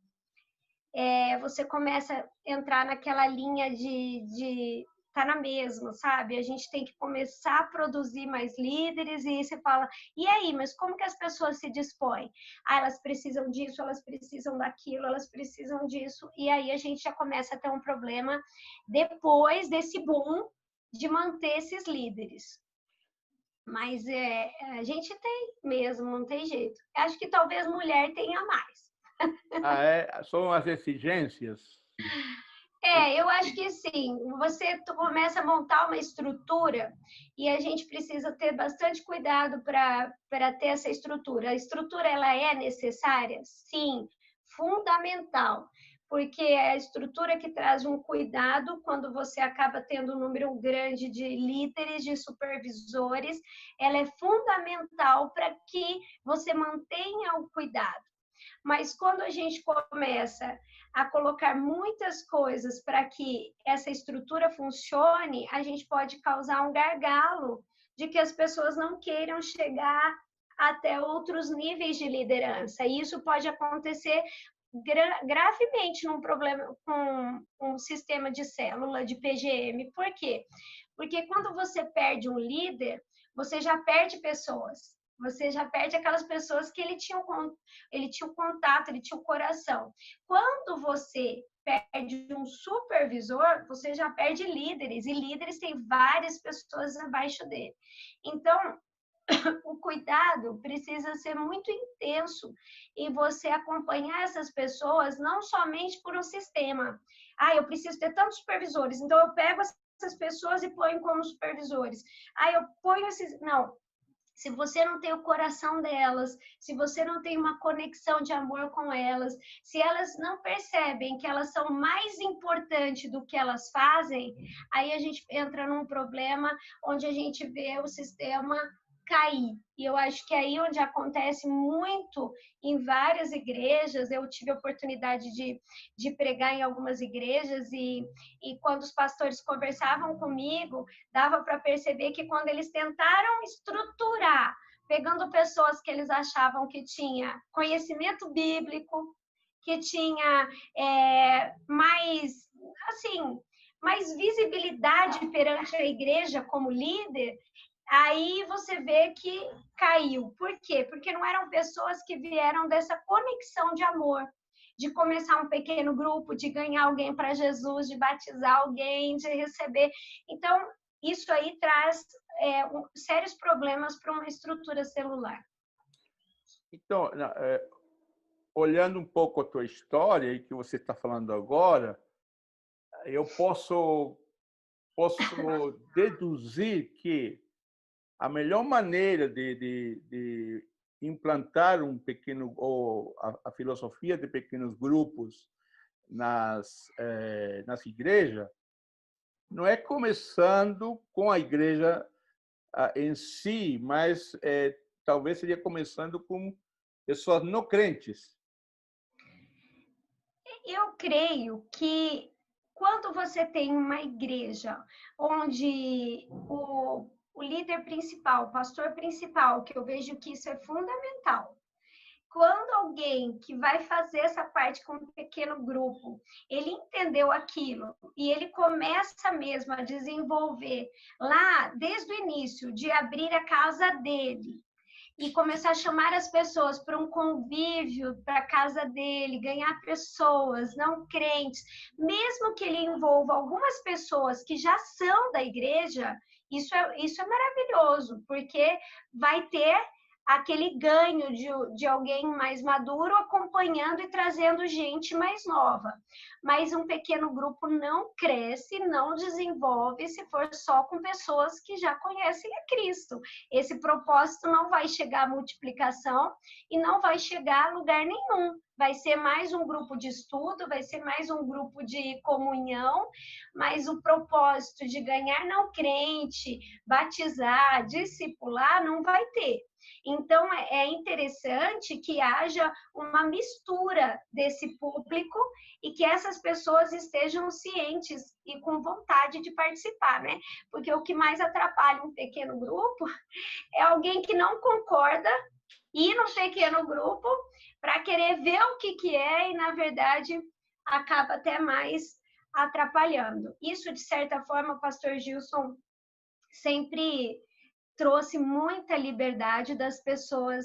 você começa a entrar naquela linha de tá na mesma, sabe? A gente tem que começar a produzir mais líderes e você fala, e aí, mas como que as pessoas se dispõem? Ah, elas precisam disso, elas precisam daquilo, elas precisam disso, e aí a gente já começa a ter um problema depois desse boom de manter esses líderes. Mas a gente tem mesmo, não tem jeito. Acho que talvez mulher tenha mais. São as exigências? Eu acho que sim. Você começa a montar uma estrutura e a gente precisa ter bastante cuidado para ter essa estrutura. A estrutura, ela é necessária? Sim, fundamental. Porque é a estrutura que traz um cuidado quando você acaba tendo um número grande de líderes, de supervisores, ela é fundamental para que você mantenha o cuidado. Mas quando a gente começa a colocar muitas coisas para que essa estrutura funcione, a gente pode causar um gargalo de que as pessoas não queiram chegar até outros níveis de liderança. E isso pode acontecer gravemente num problema com um sistema de célula, de PGM. Por quê? Porque quando você perde um líder, você já perde pessoas. Você já perde aquelas pessoas que ele tinha o contato, ele tinha o coração. Quando você perde um supervisor, você já perde líderes, e líderes têm várias pessoas abaixo dele. Então, o cuidado precisa ser muito intenso e você acompanhar essas pessoas não somente por um sistema. Eu preciso ter tantos supervisores, então eu pego essas pessoas e ponho como supervisores. Eu ponho esses... Não. Se você não tem o coração delas, se você não tem uma conexão de amor com elas, se elas não percebem que elas são mais importantes do que elas fazem, aí a gente entra num problema onde a gente vê o sistema cair. E eu acho que é aí onde acontece muito em várias igrejas. Eu tive a oportunidade de pregar em algumas igrejas e quando os pastores conversavam comigo, dava para perceber que quando eles tentaram estruturar, pegando pessoas que eles achavam que tinha conhecimento bíblico, que tinha mais visibilidade perante a igreja como líder, aí você vê que caiu. Por quê? Porque não eram pessoas que vieram dessa conexão de amor, de começar um pequeno grupo, de ganhar alguém para Jesus, de batizar alguém, de receber. Então, isso aí traz sérios problemas para uma estrutura celular. Então, olhando um pouco a tua história e que você está falando agora, eu posso deduzir que a melhor maneira de implantar um pequeno, ou a filosofia de pequenos grupos nas igrejas, não é começando com a igreja em si, mas talvez seria começando com pessoas não crentes. Eu creio que quando você tem uma igreja onde o líder principal, o pastor principal, que eu vejo que isso é fundamental, quando alguém que vai fazer essa parte com um pequeno grupo, ele entendeu aquilo e ele começa mesmo a desenvolver lá desde o início, de abrir a casa dele e começar a chamar as pessoas para um convívio para a casa dele, ganhar pessoas não crentes, mesmo que ele envolva algumas pessoas que já são da igreja, isso é maravilhoso, porque vai ter aquele ganho de alguém mais maduro acompanhando e trazendo gente mais nova. Mas um pequeno grupo não cresce, não desenvolve se for só com pessoas que já conhecem a Cristo. Esse propósito não vai chegar à multiplicação e não vai chegar a lugar nenhum. Vai ser mais um grupo de estudo, vai ser mais um grupo de comunhão, mas o propósito de ganhar não crente, batizar, discipular, não vai ter. Então, é interessante que haja uma mistura desse público e que essas pessoas estejam cientes e com vontade de participar, né? Porque o que mais atrapalha um pequeno grupo é alguém que não concorda ir num pequeno grupo para querer ver o que é e, na verdade, acaba até mais atrapalhando. Isso, de certa forma, o pastor Gilson sempre trouxe muita liberdade das pessoas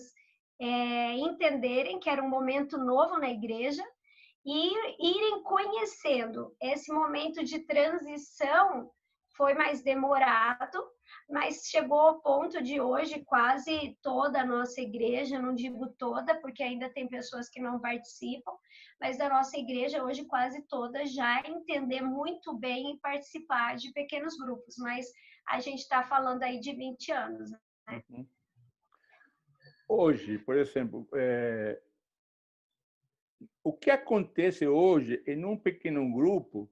entenderem que era um momento novo na igreja e irem conhecendo. Esse momento de transição foi mais demorado, mas chegou ao ponto de hoje quase toda a nossa igreja, não digo toda, porque ainda tem pessoas que não participam, mas da nossa igreja hoje quase toda já entender muito bem e participar de pequenos grupos, mas a gente está falando aí de 20 anos, né? Hoje, por exemplo, o que acontece hoje em um pequeno grupo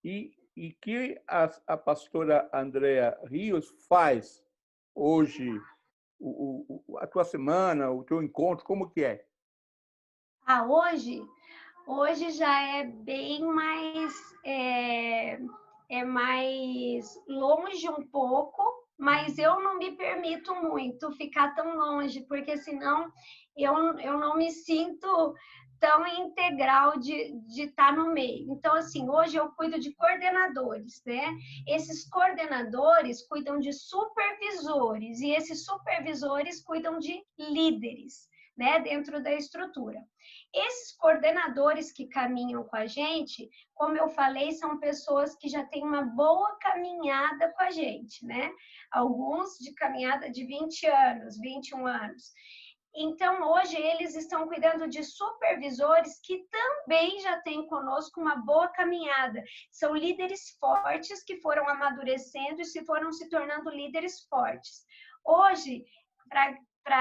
e que a pastora Andrea Rios faz hoje, a tua semana, o teu encontro, como que é? Hoje já é bem mais mais longe um pouco, mas eu não me permito muito ficar tão longe, porque senão eu não me sinto tão integral de estar no meio. Então, assim, hoje eu cuido de coordenadores, né? Esses coordenadores cuidam de supervisores, e esses supervisores cuidam de líderes, né, dentro da estrutura. Esses coordenadores que caminham com a gente, como eu falei, são pessoas que já têm uma boa caminhada com a gente, né? Alguns de caminhada de 20 anos, 21 anos. Então, hoje, eles estão cuidando de supervisores que também já têm conosco uma boa caminhada. São líderes fortes que foram amadurecendo e se foram se tornando líderes fortes. Hoje, para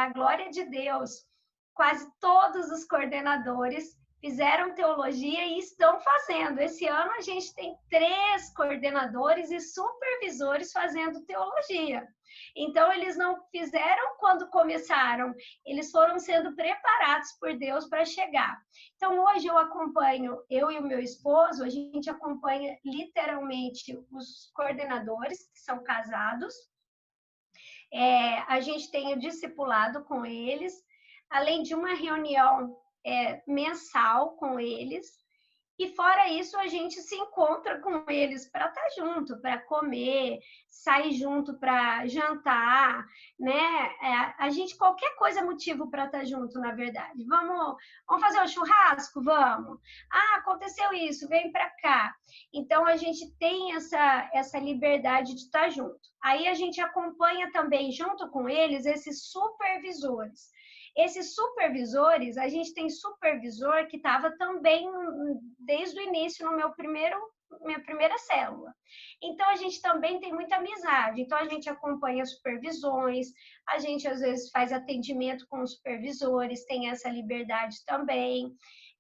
a glória de Deus, quase todos os coordenadores fizeram teologia e estão fazendo. Esse ano a gente tem 3 coordenadores e supervisores fazendo teologia. Então, eles não fizeram quando começaram, eles foram sendo preparados por Deus para chegar. Então, hoje eu acompanho, eu e o meu esposo, a gente acompanha literalmente os coordenadores que são casados. A gente tem o discipulado com eles, além de uma reunião mensal com eles. E fora isso, a gente se encontra com eles para estar junto, para comer, sair junto para jantar, né? A gente, qualquer coisa é motivo para estar junto, na verdade. Vamos fazer um churrasco? Vamos. Ah, aconteceu isso, vem para cá. Então, a gente tem essa liberdade de estar junto. Aí, a gente acompanha também, junto com eles, esses supervisores. Esses supervisores, a gente tem supervisor que estava também desde o início no minha primeira célula. Então, a gente também tem muita amizade. Então, a gente acompanha supervisões, a gente às vezes faz atendimento com os supervisores, tem essa liberdade também.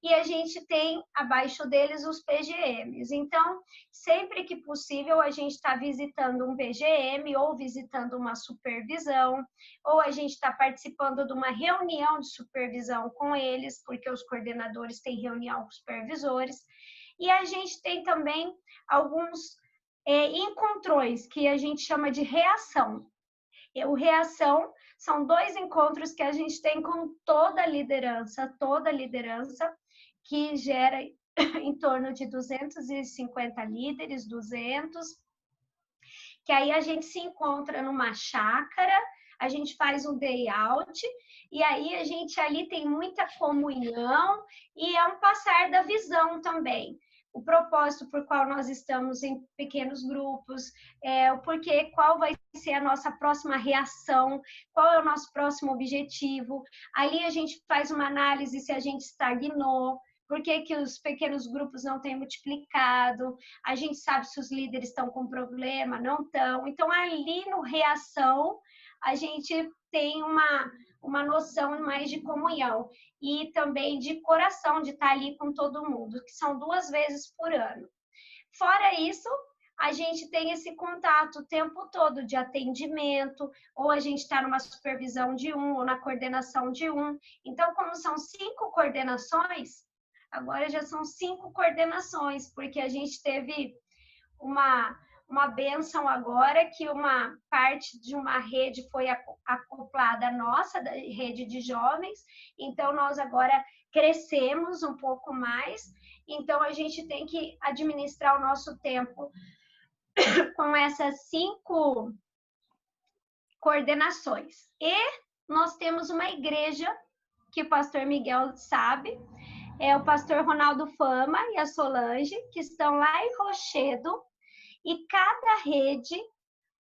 E a gente tem abaixo deles os PGMs. Então, sempre que possível, a gente está visitando um PGM ou visitando uma supervisão, ou a gente está participando de uma reunião de supervisão com eles, porque os coordenadores têm reunião com os supervisores. E a gente tem também alguns encontrões que a gente chama de reação. O reação são 2 encontros que a gente tem com toda a liderança, que gera em torno de 250 líderes, 200, que aí a gente se encontra numa chácara, a gente faz um day out, e aí a gente ali tem muita comunhão e é um passar da visão também. O propósito por qual nós estamos em pequenos grupos, o porquê, qual vai ser a nossa próxima reação, qual é o nosso próximo objetivo. Ali a gente faz uma análise se a gente estagnou, por que que os pequenos grupos não têm multiplicado, a gente sabe se os líderes estão com problema, não estão. Então, ali no reação, a gente tem uma noção mais de comunhão e também de coração, de estar ali com todo mundo, que são 2 vezes por ano. Fora isso, a gente tem esse contato o tempo todo de atendimento, ou a gente está numa supervisão de um, ou na coordenação de um. Então, como são 5 coordenações, agora já são 5 coordenações, porque a gente teve uma bênção agora que uma parte de uma rede foi acoplada à nossa, da rede de jovens, então nós agora crescemos um pouco mais, então a gente tem que administrar o nosso tempo com essas 5 coordenações. E nós temos uma igreja, que o pastor Miguel sabe, é o pastor Ronaldo Fama e a Solange, que estão lá em Rochedo, e cada rede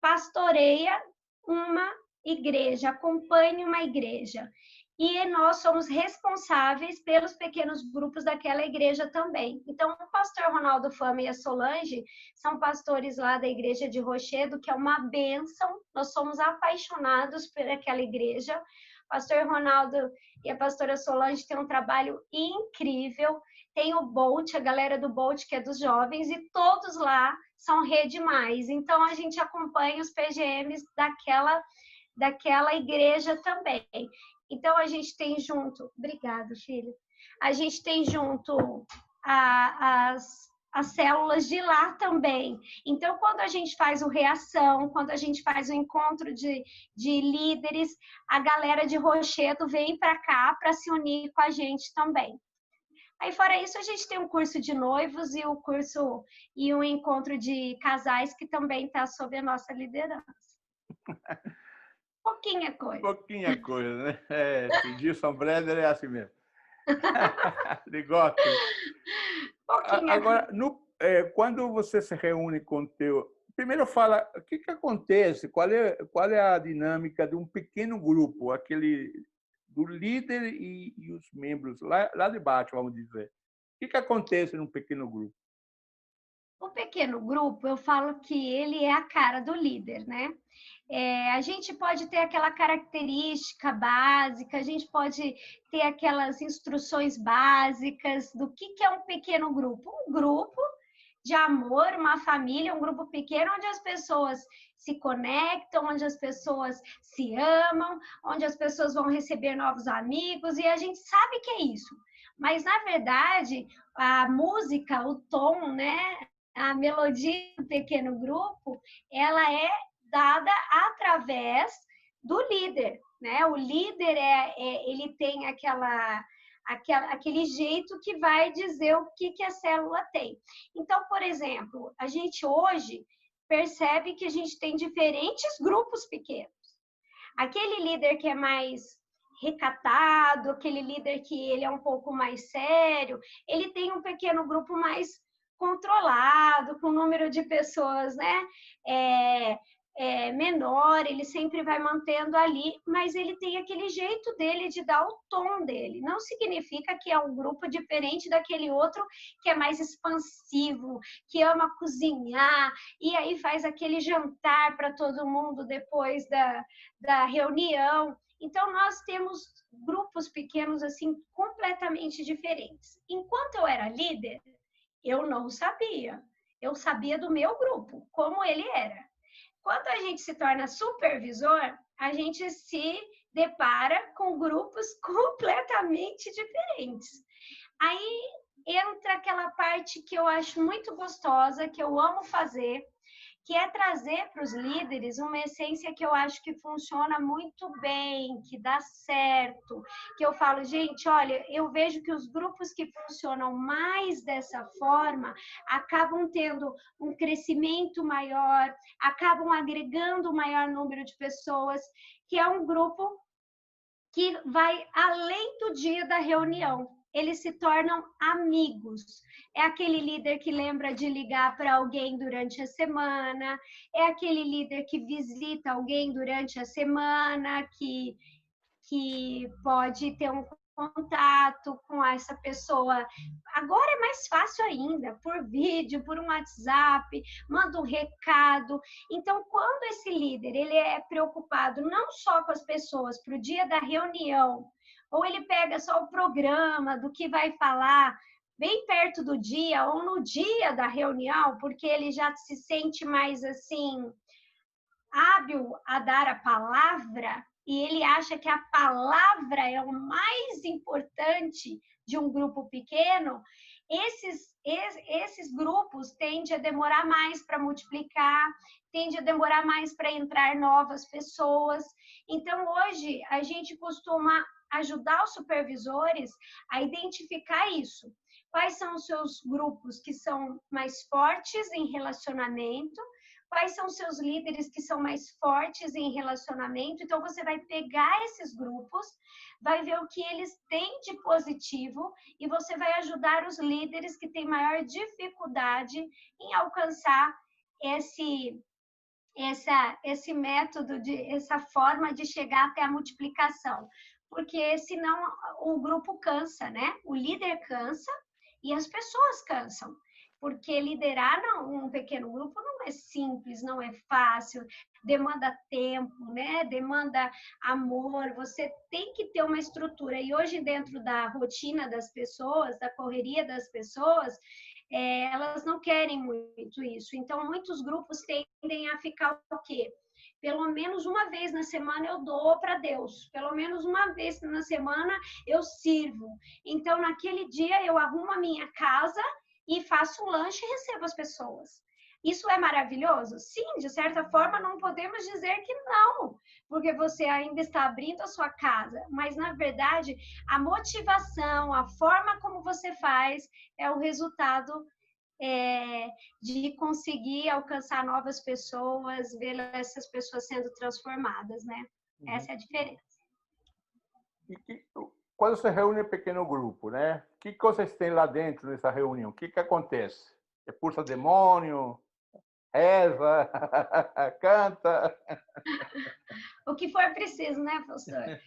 pastoreia uma igreja, acompanha uma igreja. E nós somos responsáveis pelos pequenos grupos daquela igreja também. Então, o pastor Ronaldo Fama e a Solange são pastores lá da igreja de Rochedo, que é uma bênção. Nós somos apaixonados por aquela igreja. O pastor Ronaldo e a pastora Solange têm um trabalho incrível. Tem o Bolt, a galera do Bolt, que é dos jovens, e todos lá são Rede Mais. Então, a gente acompanha os PGMs daquela igreja também. Então, a gente tem junto... Obrigada, filho. A gente tem junto as células de lá também. Então, quando a gente faz o reação, quando a gente faz o encontro de líderes, a galera de Rochedo vem para cá para se unir com a gente também. Aí, fora isso, a gente tem um curso de noivos e um encontro de casais que também está sob a nossa liderança. Pouquinha coisa. Pouquinha coisa, né? Gilson Brenner é assim mesmo. Ele gosta. Agora, quando você se reúne com o teu... Primeiro fala, o que acontece? Qual é a dinâmica de um pequeno grupo, aquele do líder e os membros lá de baixo, vamos dizer. O que acontece num pequeno grupo? O pequeno grupo, eu falo que ele é a cara do líder, né? A gente pode ter aquela característica básica, a gente pode ter aquelas instruções básicas do que é um pequeno grupo. Um grupo de amor, uma família, um grupo pequeno onde as pessoas se conectam, onde as pessoas se amam, onde as pessoas vão receber novos amigos, e a gente sabe que é isso. Mas, na verdade, a música, o tom, né? A melodia do pequeno grupo, ela é dada através do líder, né? O líder ele tem aquele jeito que vai dizer o que a célula tem. Então, por exemplo, a gente hoje percebe que a gente tem diferentes grupos pequenos. Aquele líder que é mais recatado, aquele líder que ele é um pouco mais sério, ele tem um pequeno grupo mais controlado, com número de pessoas, né, menor, ele sempre vai mantendo ali, mas ele tem aquele jeito dele de dar o tom dele. Não significa que é um grupo diferente daquele outro que é mais expansivo, que ama cozinhar, e aí faz aquele jantar para todo mundo depois da reunião. Então, nós temos grupos pequenos, assim, completamente diferentes. Enquanto eu era líder, eu não sabia. Eu sabia do meu grupo, como ele era. Quando a gente se torna supervisor, a gente se depara com grupos completamente diferentes. Aí entra aquela parte que eu acho muito gostosa, que eu amo fazer, que é trazer para os líderes uma essência que eu acho que funciona muito bem, que dá certo, que eu falo, gente, olha, eu vejo que os grupos que funcionam mais dessa forma acabam tendo um crescimento maior, acabam agregando um maior número de pessoas, que é um grupo que vai além do dia da reunião. Eles se tornam amigos. É aquele líder que lembra de ligar para alguém durante a semana, é aquele líder que visita alguém durante a semana, que pode ter um contato com essa pessoa. Agora é mais fácil ainda, por vídeo, por um WhatsApp, manda um recado. Então, quando esse líder ele é preocupado não só com as pessoas para o dia da reunião, ou ele pega só o programa do que vai falar bem perto do dia ou no dia da reunião, porque ele já se sente mais assim hábil a dar a palavra, e ele acha que a palavra é o mais importante de um grupo pequeno, esses grupos tendem a demorar mais para multiplicar, tendem a demorar mais para entrar novas pessoas. Então, hoje, a gente costuma ajudar os supervisores a identificar isso. Quais são os seus grupos que são mais fortes em relacionamento? Quais são os seus líderes que são mais fortes em relacionamento? Então, você vai pegar esses grupos, vai ver o que eles têm de positivo e você vai ajudar os líderes que têm maior dificuldade em alcançar esse método, essa forma de chegar até a multiplicação. Porque senão o grupo cansa, né? O líder cansa e as pessoas cansam. Porque liderar um pequeno grupo não é simples, não é fácil, demanda tempo, né? Demanda amor, você tem que ter uma estrutura. E hoje, dentro da rotina das pessoas, da correria das pessoas, elas não querem muito isso. Então, muitos grupos tendem a ficar o quê? Pelo menos uma vez na semana eu dou para Deus. Pelo menos uma vez na semana eu sirvo. Então, naquele dia eu arrumo a minha casa e faço um lanche e recebo as pessoas. Isso é maravilhoso? Sim, de certa forma não podemos dizer que não, porque você ainda está abrindo a sua casa, mas na verdade a motivação, a forma como você faz é o resultado de conseguir alcançar novas pessoas, ver essas pessoas sendo transformadas, né? Essa é a diferença. Quando se reúne em pequeno grupo, né? Que coisas tem lá dentro nessa reunião? O que acontece? Expulsa demônio? Reza? Canta? O que for preciso, né, pastor?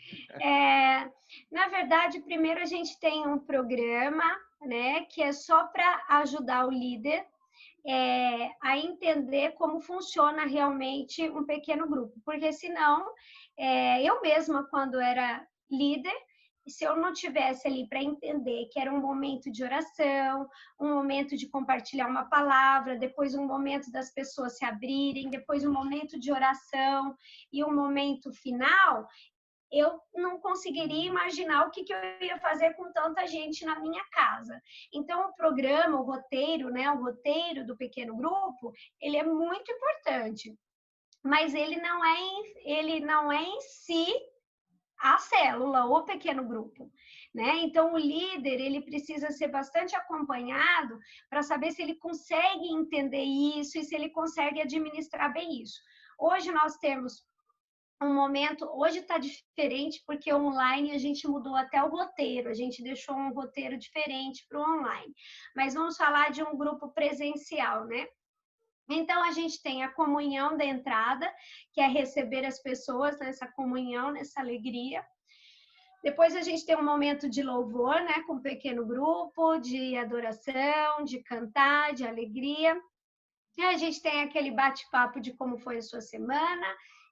Na verdade, primeiro a gente tem um programa, né, que é só para ajudar o líder a entender como funciona realmente um pequeno grupo, porque senão, eu mesma, quando era líder, se eu não tivesse ali para entender que era um momento de oração, um momento de compartilhar uma palavra, depois um momento das pessoas se abrirem, depois um momento de oração e um momento final, eu não conseguiria imaginar o que eu ia fazer com tanta gente na minha casa. Então, o programa, o roteiro, né, o roteiro do pequeno grupo, ele é muito importante, mas ele não é em si a célula, o pequeno grupo, né? Então, o líder, ele precisa ser bastante acompanhado para saber se ele consegue entender isso e se ele consegue administrar bem isso. Hoje nós temos um momento, hoje está diferente porque online a gente mudou até o roteiro, a gente deixou um roteiro diferente para o online. Mas vamos falar de um grupo presencial, né? Então, a gente tem a comunhão da entrada, que é receber as pessoas nessa comunhão, nessa alegria. Depois a gente tem um momento de louvor, né, com um pequeno grupo, de adoração, de cantar, de alegria. E a gente tem aquele bate-papo de como foi a sua semana.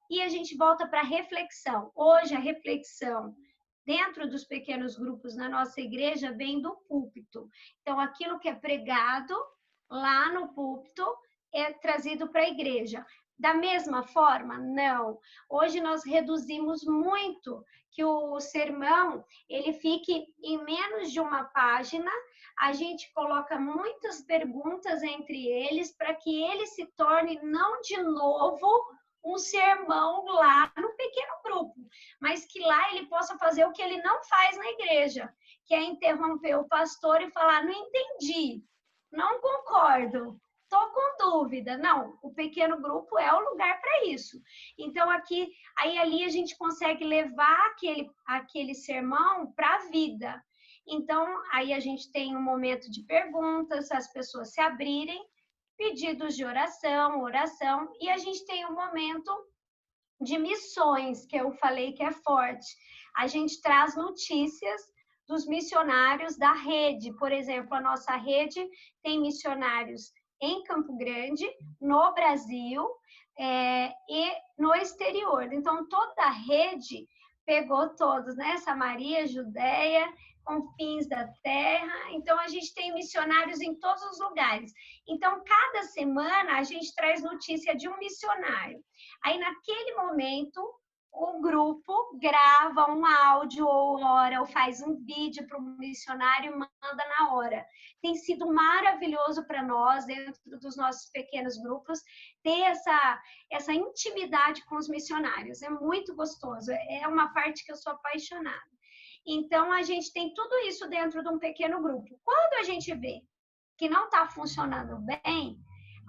E a gente volta para a reflexão. Hoje, a reflexão dentro dos pequenos grupos na nossa igreja vem do púlpito. Então, aquilo que é pregado lá no púlpito é trazido para a igreja. Da mesma forma? Não. Hoje nós reduzimos muito que o sermão ele fique em menos de uma página. A gente coloca muitas perguntas entre eles para que ele se torne não de novo um sermão lá no pequeno grupo, mas que lá ele possa fazer o que ele não faz na igreja, que é interromper o pastor e falar: não entendi, não concordo, estou com dúvida. Não, o pequeno grupo é o lugar para isso. Então, aqui, aí ali a gente consegue levar aquele sermão para a vida. Então, aí a gente tem um momento de perguntas, as pessoas se abrirem, pedidos de oração, e a gente tem um momento de missões, que eu falei que é forte. A gente traz notícias dos missionários da rede. Por exemplo, a nossa rede tem missionários em Campo Grande, no Brasil e no exterior. Então, toda a rede pegou todos, né? Samaria, Judéia, confins da terra. Então, a gente tem missionários em todos os lugares. Então, cada semana, a gente traz notícia de um missionário. Aí, naquele momento, o grupo grava um áudio ou ora, ou faz um vídeo para o missionário e manda na hora. Tem sido maravilhoso para nós, dentro dos nossos pequenos grupos, ter essa intimidade com os missionários. É muito gostoso, é uma parte que eu sou apaixonada. Então, a gente tem tudo isso dentro de um pequeno grupo. Quando a gente vê que não está funcionando bem,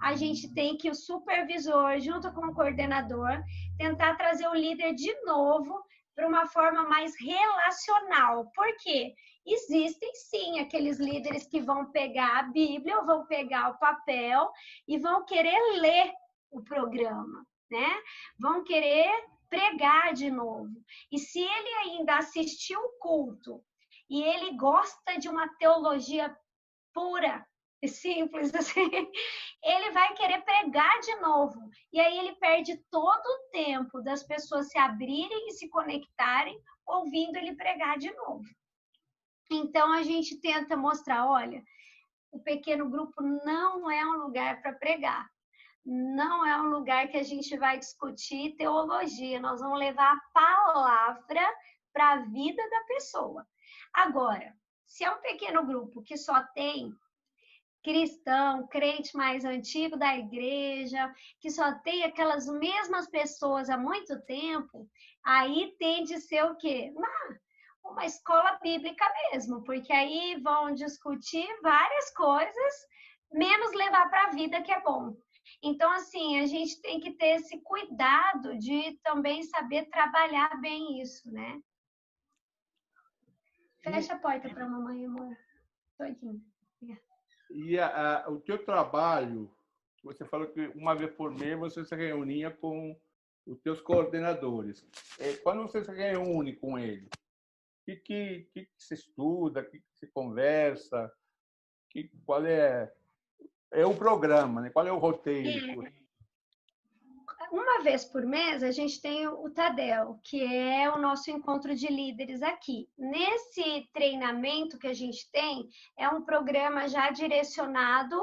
a gente tem que o supervisor, junto com o coordenador, tentar trazer o líder de novo para uma forma mais relacional. Por quê? Existem, sim, aqueles líderes que vão pegar a Bíblia, ou vão pegar o papel e vão querer ler o programa, né? Vão querer pregar de novo. E se ele ainda assistiu o culto e ele gosta de uma teologia pura, simples assim, ele vai querer pregar de novo. E aí ele perde todo o tempo das pessoas se abrirem e se conectarem, ouvindo ele pregar de novo. Então a gente tenta mostrar, olha, o pequeno grupo não é um lugar para pregar. Não é um lugar que a gente vai discutir teologia. Nós vamos levar a palavra para a vida da pessoa. Agora, se é um pequeno grupo que só tem cristão, crente mais antigo da igreja, que só tem aquelas mesmas pessoas há muito tempo, aí tende a ser o quê? Uma escola bíblica mesmo, porque aí vão discutir várias coisas, menos levar para a vida, que é bom. Então, assim, a gente tem que ter esse cuidado de também saber trabalhar bem isso, né? Fecha a porta para a mamãe, amor. Todinho. E o teu trabalho, você falou que uma vez por mês você se reunia com os teus coordenadores. Quando você se reúne com eles, o que se estuda, o que se conversa, qual é o programa, né? Qual é o roteiro? Uma vez por mês, a gente tem o Tadel, que é o nosso encontro de líderes aqui. Nesse treinamento que a gente tem, é um programa já direcionado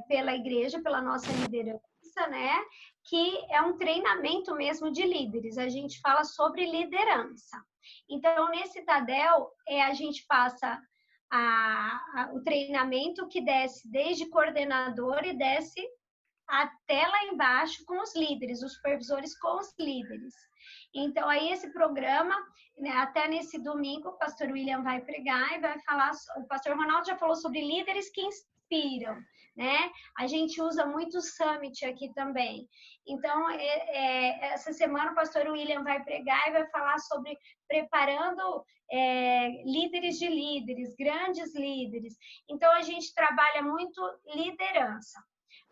pela igreja, pela nossa liderança, né? Que é um treinamento mesmo de líderes. A gente fala sobre liderança. Então, nesse Tadel, a gente passa o treinamento que desce desde coordenador e desce até lá embaixo com os líderes, os supervisores com os líderes. Então, aí esse programa, né, até nesse domingo, o pastor William vai pregar e vai falar, o pastor Ronaldo já falou sobre líderes que inspiram, né? A gente usa muito o Summit aqui também. Então, essa semana o pastor William vai pregar e vai falar sobre preparando líderes de líderes, grandes líderes. Então, a gente trabalha muito liderança.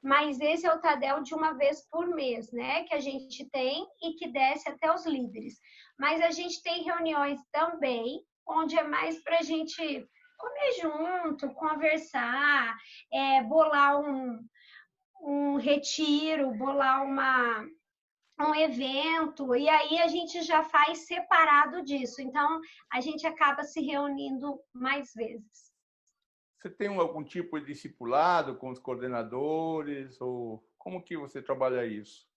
Mas esse é o Tadel de uma vez por mês, né? Que a gente tem e que desce até os líderes. Mas a gente tem reuniões também, onde é mais para a gente comer junto, conversar, bolar um retiro, bolar um evento, e aí a gente já faz separado disso. Então, a gente acaba se reunindo mais vezes. Você tem algum tipo de discipulado com os coordenadores? Ou como que você trabalha isso?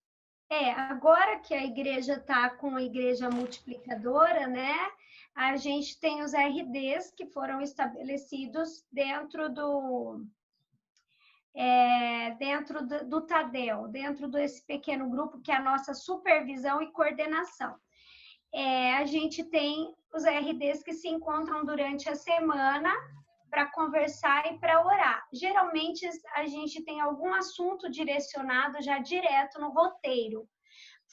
Agora que a igreja está com a igreja multiplicadora, né? A gente tem os RDs que foram estabelecidos dentro do Tadel, dentro desse pequeno grupo que é a nossa supervisão e coordenação. A gente tem os RDs que se encontram durante a semana para conversar e para orar. Geralmente, a gente tem algum assunto direcionado já direto no roteiro.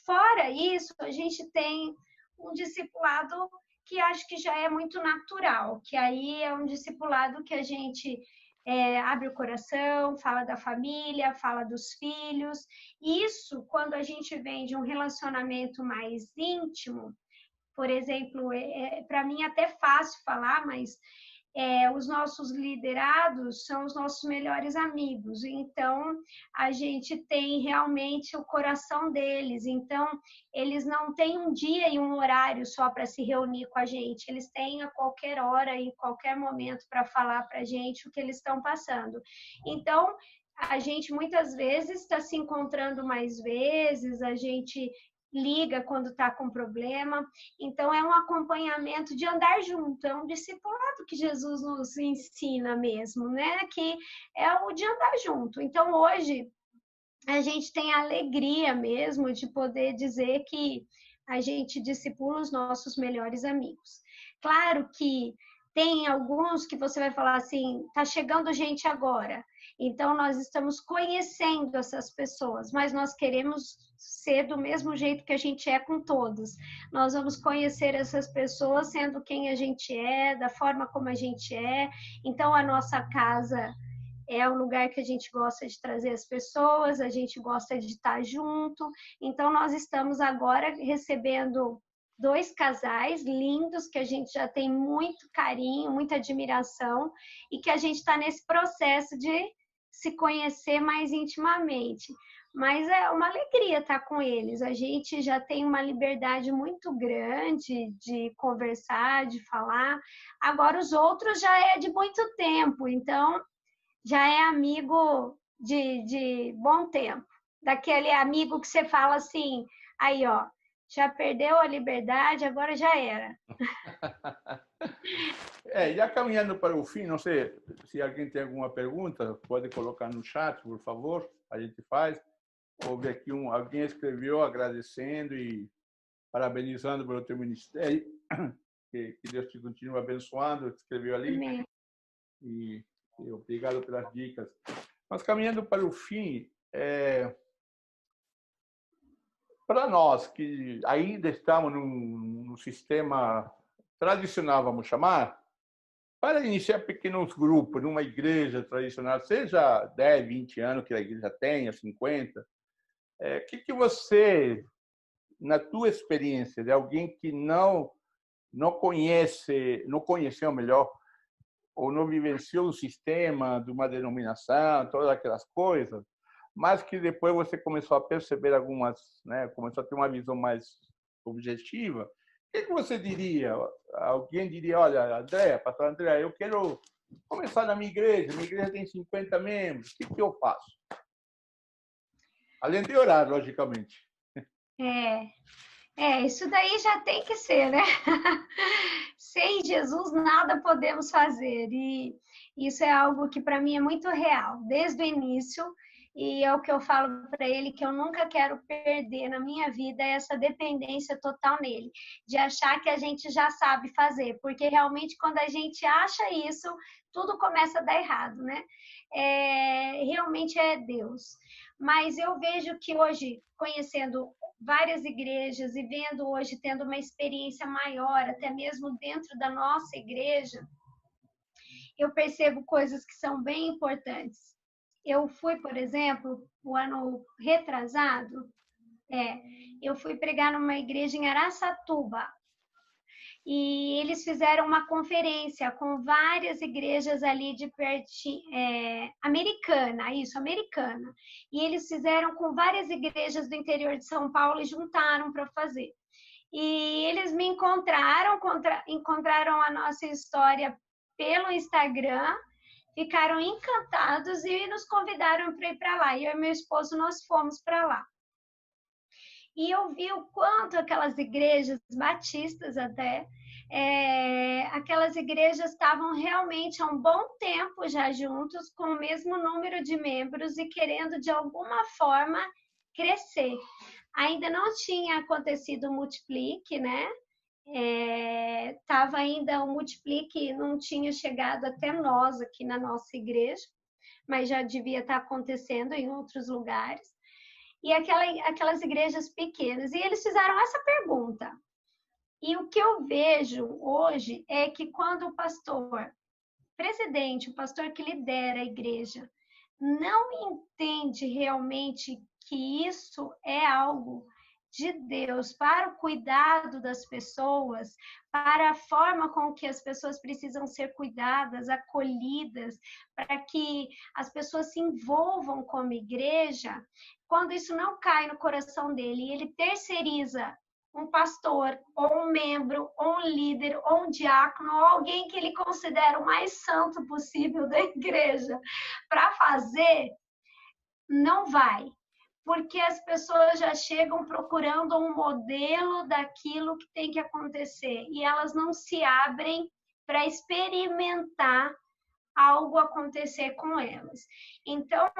Fora isso, a gente tem um discipulado que acho que já é muito natural, que aí é um discipulado que a gente abre o coração, fala da família, fala dos filhos. Isso, quando a gente vem de um relacionamento mais íntimo, por exemplo, para mim é até fácil falar, mas os nossos liderados são os nossos melhores amigos, então a gente tem realmente o coração deles, então eles não têm um dia e um horário só para se reunir com a gente, eles têm a qualquer hora e qualquer momento para falar para a gente o que eles estão passando. Então, a gente muitas vezes está se encontrando mais vezes, a gente liga quando está com problema. Então, é um acompanhamento de andar junto, é um discipulado que Jesus nos ensina mesmo, né? Que é o de andar junto. Então, hoje, a gente tem a alegria mesmo de poder dizer que a gente discipula os nossos melhores amigos. Claro que tem alguns que você vai falar assim, tá chegando gente agora, então nós estamos conhecendo essas pessoas, mas nós queremos ser do mesmo jeito que a gente é com todos. Nós vamos conhecer essas pessoas sendo quem a gente é, da forma como a gente é. Então a nossa casa é um lugar que a gente gosta de trazer as pessoas, a gente gosta de estar junto. Então nós estamos agora recebendo 2 casais lindos que a gente já tem muito carinho, muita admiração e que a gente está nesse processo de se conhecer mais intimamente. Mas é uma alegria estar com eles. A gente já tem uma liberdade muito grande de conversar, de falar. Agora, os outros já é de muito tempo, então já é amigo de bom tempo. Daquele amigo que você fala assim, aí, ó, já perdeu a liberdade, agora já era. Já caminhando para o fim, não sei se alguém tem alguma pergunta, pode colocar no chat, por favor, a gente faz. Houve aqui alguém escreveu agradecendo e parabenizando pelo teu ministério, que Deus te continue abençoando, escreveu ali. Amém. E obrigado pelas dicas. Mas caminhando para o fim, para nós que ainda estamos num sistema tradicional, vamos chamar, para iniciar pequenos grupos numa igreja tradicional, seja 10, 20 anos que a igreja tenha, 50, o que você, na tua experiência, de alguém que não conheceu melhor, ou não vivenciou o sistema de uma denominação, todas aquelas coisas, mas que depois você começou a perceber algumas, né, começou a ter uma visão mais objetiva, o que você diria? Alguém diria, olha, André, pastor André, eu quero começar na minha igreja tem 50 membros, o que eu faço? Além de orar, logicamente. Isso daí já tem que ser, né? Sem Jesus nada podemos fazer. E isso é algo que para mim é muito real, desde o início. E é o que eu falo para ele, que eu nunca quero perder na minha vida essa dependência total nele, de achar que a gente já sabe fazer, porque realmente quando a gente acha isso, tudo começa a dar errado, né? Realmente é Deus. Mas eu vejo que hoje, conhecendo várias igrejas e vendo hoje, tendo uma experiência maior, até mesmo dentro da nossa igreja, eu percebo coisas que são bem importantes. Eu fui, por exemplo, o ano retrasado, eu fui pregar numa igreja em Araçatuba, e eles fizeram uma conferência com várias igrejas ali de pertinho, americana, e eles fizeram com várias igrejas do interior de São Paulo e juntaram para fazer. E eles me encontraram a nossa história pelo Instagram, ficaram encantados e nos convidaram para ir para lá. E eu e meu esposo, nós fomos para lá. E eu vi o quanto aquelas igrejas batistas até, aquelas igrejas estavam realmente há um bom tempo já juntos, com o mesmo número de membros e querendo de alguma forma crescer. Ainda não tinha acontecido o Multiplique, né? Estava ainda o Multiplique, não tinha chegado até nós aqui na nossa igreja, mas já devia estar acontecendo em outros lugares. E aquelas igrejas pequenas. E eles fizeram essa pergunta. E o que eu vejo hoje é que quando o pastor, presidente, o pastor que lidera a igreja, não entende realmente que isso é algo de Deus para o cuidado das pessoas, para a forma com que as pessoas precisam ser cuidadas, acolhidas, para que as pessoas se envolvam como igreja, quando isso não cai no coração dele e ele terceiriza um pastor, ou um membro, ou um líder, ou um diácono, ou alguém que ele considera o mais santo possível da igreja para fazer, não vai. Porque as pessoas já chegam procurando um modelo daquilo que tem que acontecer e elas não se abrem para experimentar algo acontecer com elas. Então,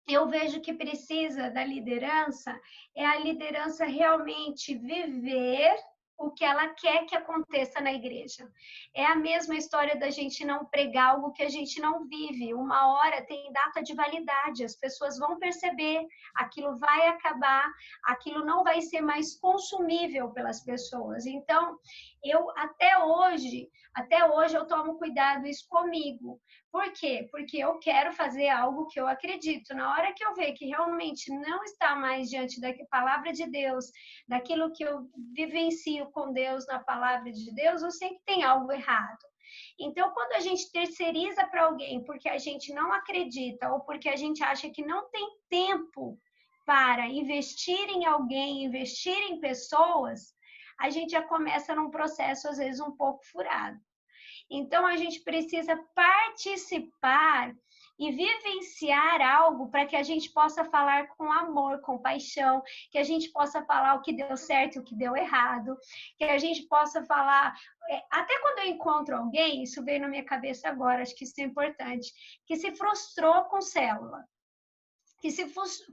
eu vejo que precisa da liderança, é a liderança realmente viver o que ela quer que aconteça na igreja. É a mesma história da gente não pregar algo que a gente não vive. Uma hora tem data de validade, as pessoas vão perceber, aquilo vai acabar, aquilo não vai ser mais consumível pelas pessoas. Então, eu até hoje eu tomo cuidado isso comigo. Por quê? Porque eu quero fazer algo que eu acredito. Na hora que eu ver que realmente não está mais diante da palavra de Deus, daquilo que eu vivencio com Deus na palavra de Deus, eu sei que tem algo errado. Então, quando a gente terceiriza para alguém porque a gente não acredita ou porque a gente acha que não tem tempo para investir em alguém, investir em pessoas, a gente já começa num processo, às vezes, um pouco furado. Então, a gente precisa participar e vivenciar algo para que a gente possa falar com amor, com paixão, que a gente possa falar o que deu certo e o que deu errado, que a gente possa falar... Até quando eu encontro alguém, isso veio na minha cabeça agora, acho que isso é importante, que se frustrou com célula, que se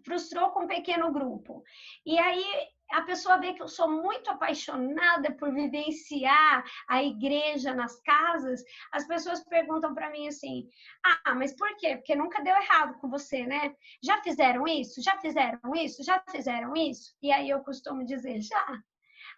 frustrou com um pequeno grupo. E aí a pessoa vê que eu sou muito apaixonada por vivenciar a igreja nas casas, as pessoas perguntam para mim assim, mas por quê? Porque nunca deu errado com você, né? Já fizeram isso? Já fizeram isso? Já fizeram isso? E aí eu costumo dizer, já.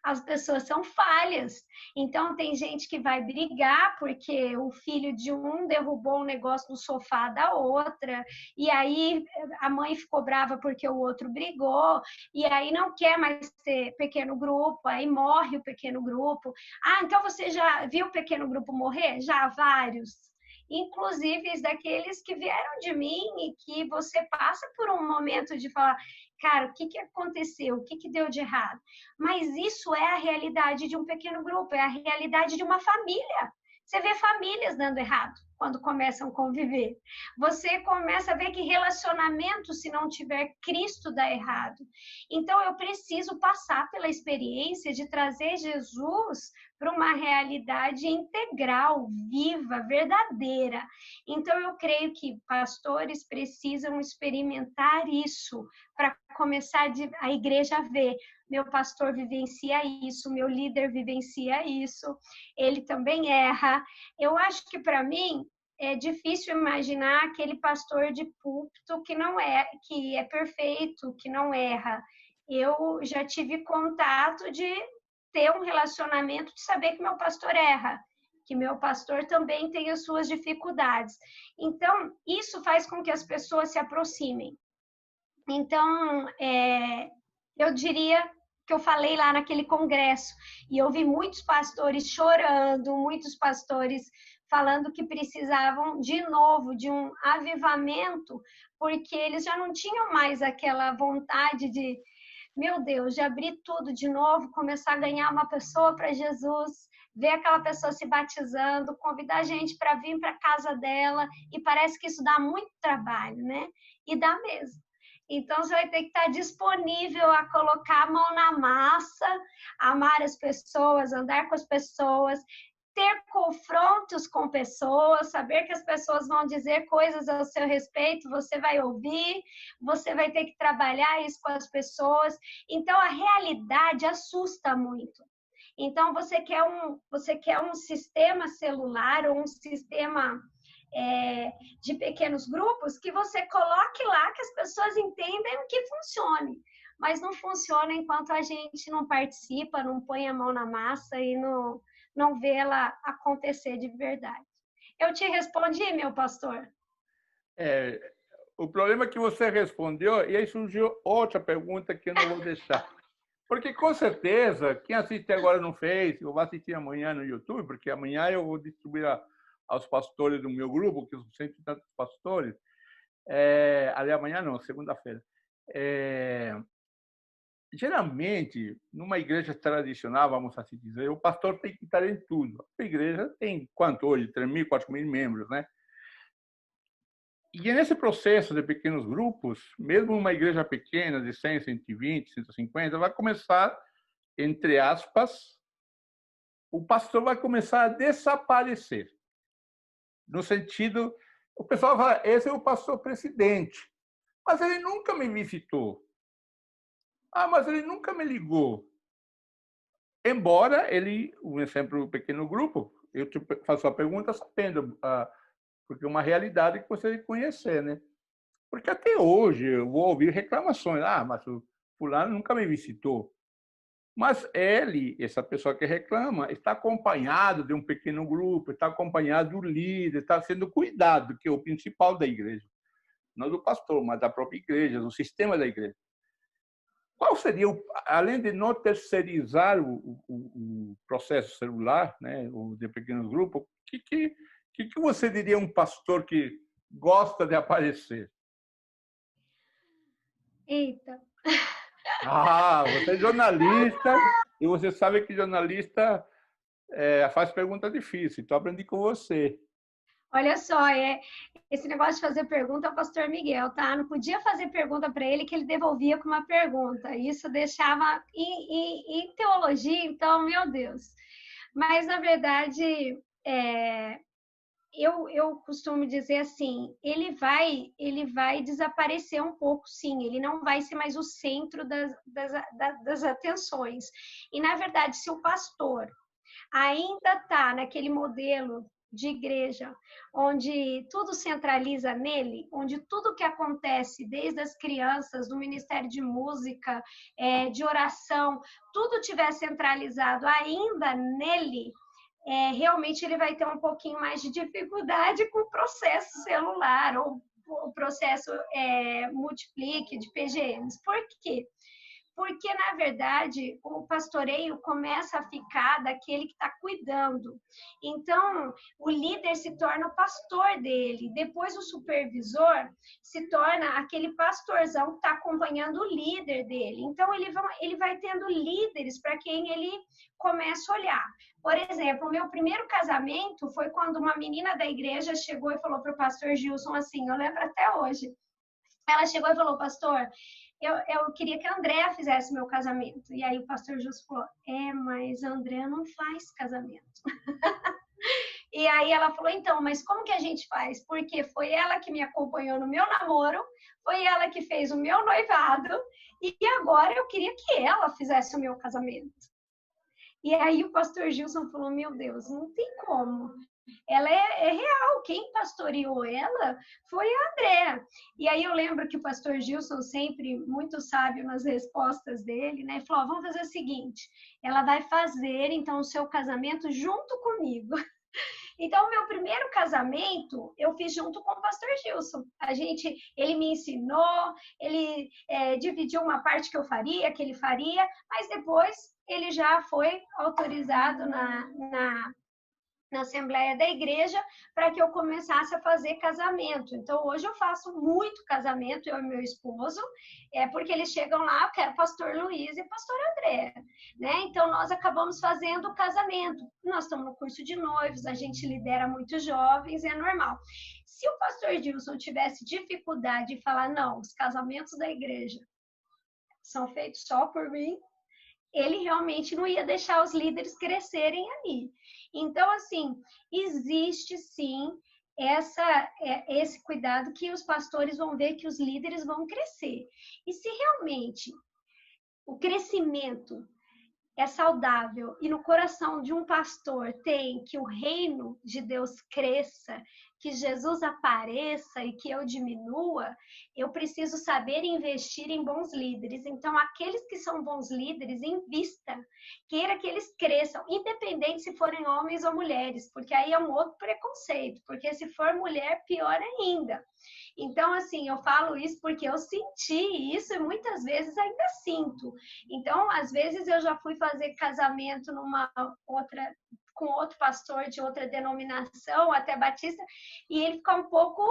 As pessoas são falhas. Então, tem gente que vai brigar porque o filho de um derrubou um negócio no sofá da outra, e aí a mãe ficou brava porque o outro brigou, e aí não quer mais ter pequeno grupo, aí morre o pequeno grupo. Então você já viu o pequeno grupo morrer? Já, vários. Inclusive daqueles que vieram de mim e que você passa por um momento de falar, cara, o que aconteceu? O que deu de errado? Mas isso é a realidade de um pequeno grupo, é a realidade de uma família. Você vê famílias dando errado quando começam a conviver. Você começa a ver que relacionamento, se não tiver Cristo, dá errado. Então, eu preciso passar pela experiência de trazer Jesus para uma realidade integral, viva, verdadeira. Então, eu creio que pastores precisam experimentar isso para começar a igreja a ver. Meu pastor vivencia isso, meu líder vivencia isso, ele também erra. Eu acho que, para mim, é difícil imaginar aquele pastor de púlpito que é perfeito, que não erra. Eu já tive contato de ter um relacionamento, de saber que meu pastor erra, que meu pastor também tem as suas dificuldades. Então, isso faz com que as pessoas se aproximem. Então, eu diria que eu falei lá naquele congresso, e eu vi muitos pastores chorando, muitos pastores falando que precisavam de novo de um avivamento, porque eles já não tinham mais aquela vontade de, meu Deus, de abrir tudo de novo, começar a ganhar uma pessoa para Jesus, ver aquela pessoa se batizando, convidar a gente para vir para a casa dela, e parece que isso dá muito trabalho, né? E dá mesmo. Então, você vai ter que estar disponível a colocar a mão na massa, amar as pessoas, andar com as pessoas, ter confrontos com pessoas, saber que as pessoas vão dizer coisas ao seu respeito, você vai ouvir, você vai ter que trabalhar isso com as pessoas. Então, a realidade assusta muito. Então, você quer um sistema celular ou um sistema de pequenos grupos que você coloque lá que as pessoas entendam que funcione. Mas não funciona enquanto a gente não participa, não põe a mão na massa e não vê ela acontecer de verdade. Eu te respondi, meu pastor? O problema é que você respondeu e aí surgiu outra pergunta que eu não vou deixar. Porque, com certeza, quem assiste agora no Face, ou vai assistir amanhã no YouTube, porque amanhã eu vou distribuir aos pastores do meu grupo, que são 100 e tantos pastores. Aliás, amanhã não, segunda-feira. Geralmente, numa igreja tradicional, vamos assim dizer, o pastor tem que estar em tudo. A igreja tem quanto hoje? 3.000, 4.000 membros, né? E nesse processo de pequenos grupos, mesmo uma igreja pequena de 100, 120, 150, vai começar, entre aspas, o pastor vai começar a desaparecer. No sentido, o pessoal fala, esse é o pastor presidente, mas ele nunca me visitou. Mas ele nunca me ligou. Embora ele, um exemplo, um pequeno grupo, eu te faço a pergunta sabendo, porque é uma realidade que você tem que conhecer, né? Porque até hoje eu vou ouvir reclamações. Mas o fulano nunca me visitou. Mas ele, essa pessoa que reclama, está acompanhado de um pequeno grupo, está acompanhado do líder, está sendo cuidado, que é o principal da igreja. Não do pastor, mas da própria igreja, do sistema da igreja. Qual seria, além de não terceirizar o processo celular, né, o de pequenos grupos, o que você diria a um pastor que gosta de aparecer? Eita. Você é jornalista e você sabe que jornalista faz pergunta difícil, então aprendi com você. Olha só, esse negócio de fazer pergunta é o pastor Miguel, tá? Não podia fazer pergunta para ele que ele devolvia com uma pergunta. Isso deixava em teologia, então, meu Deus. Mas, na verdade, eu costumo dizer assim, ele vai desaparecer um pouco, sim. Ele não vai ser mais o centro das atenções. E, na verdade, se o pastor ainda está naquele modelo de igreja, onde tudo centraliza nele, onde tudo que acontece, desde as crianças, do Ministério de Música, de oração, tudo tiver centralizado ainda nele, realmente ele vai ter um pouquinho mais de dificuldade com o processo celular ou o processo multiplique de PGMs. Por quê? Porque, na verdade, o pastoreio começa a ficar daquele que está cuidando. Então, o líder se torna o pastor dele. Depois, o supervisor se torna aquele pastorzão que está acompanhando o líder dele. Então, ele vai tendo líderes para quem ele começa a olhar. Por exemplo, o meu primeiro casamento foi quando uma menina da igreja chegou e falou para o pastor Gilson assim, eu lembro até hoje. Ela chegou e falou, pastor, eu queria que a Andréa fizesse meu casamento. E aí o pastor Justo falou, mas a Andréa não faz casamento. E aí ela falou, então, mas como que a gente faz? Porque foi ela que me acompanhou no meu namoro, foi ela que fez o meu noivado, e agora eu queria que ela fizesse o meu casamento. E aí o pastor Gilson falou, meu Deus, não tem como. Ela é real, quem pastoreou ela foi a Andréa. E aí eu lembro que o pastor Gilson, sempre muito sábio nas respostas dele, né, falou, vamos fazer o seguinte, ela vai fazer, então, o seu casamento junto comigo. Então, o meu primeiro casamento, eu fiz junto com o pastor Gilson. Ele me ensinou, ele dividiu uma parte que eu faria, que ele faria, mas depois ele já foi autorizado na Assembleia da Igreja para que eu começasse a fazer casamento. Então, hoje eu faço muito casamento, eu e meu esposo, porque eles chegam lá, eu quero pastor Luiz e pastor André, né? Então, nós acabamos fazendo o casamento. Nós estamos no curso de noivos, a gente lidera muitos jovens, é normal. Se o pastor Dilson tivesse dificuldade em falar, não, os casamentos da igreja são feitos só por mim, ele realmente não ia deixar os líderes crescerem ali. Então, assim, existe sim esse cuidado que os pastores vão ver que os líderes vão crescer. E se realmente o crescimento é saudável e no coração de um pastor tem que o reino de Deus cresça, que Jesus apareça e que eu diminua, eu preciso saber investir em bons líderes. Então, aqueles que são bons líderes, invista, queira que eles cresçam, independente se forem homens ou mulheres, porque aí é um outro preconceito, porque se for mulher, pior ainda. Então, assim, eu falo isso porque eu senti isso e muitas vezes ainda sinto. Então, às vezes eu já fui fazer casamento com outro pastor de outra denominação, até batista, e ele ficou um pouco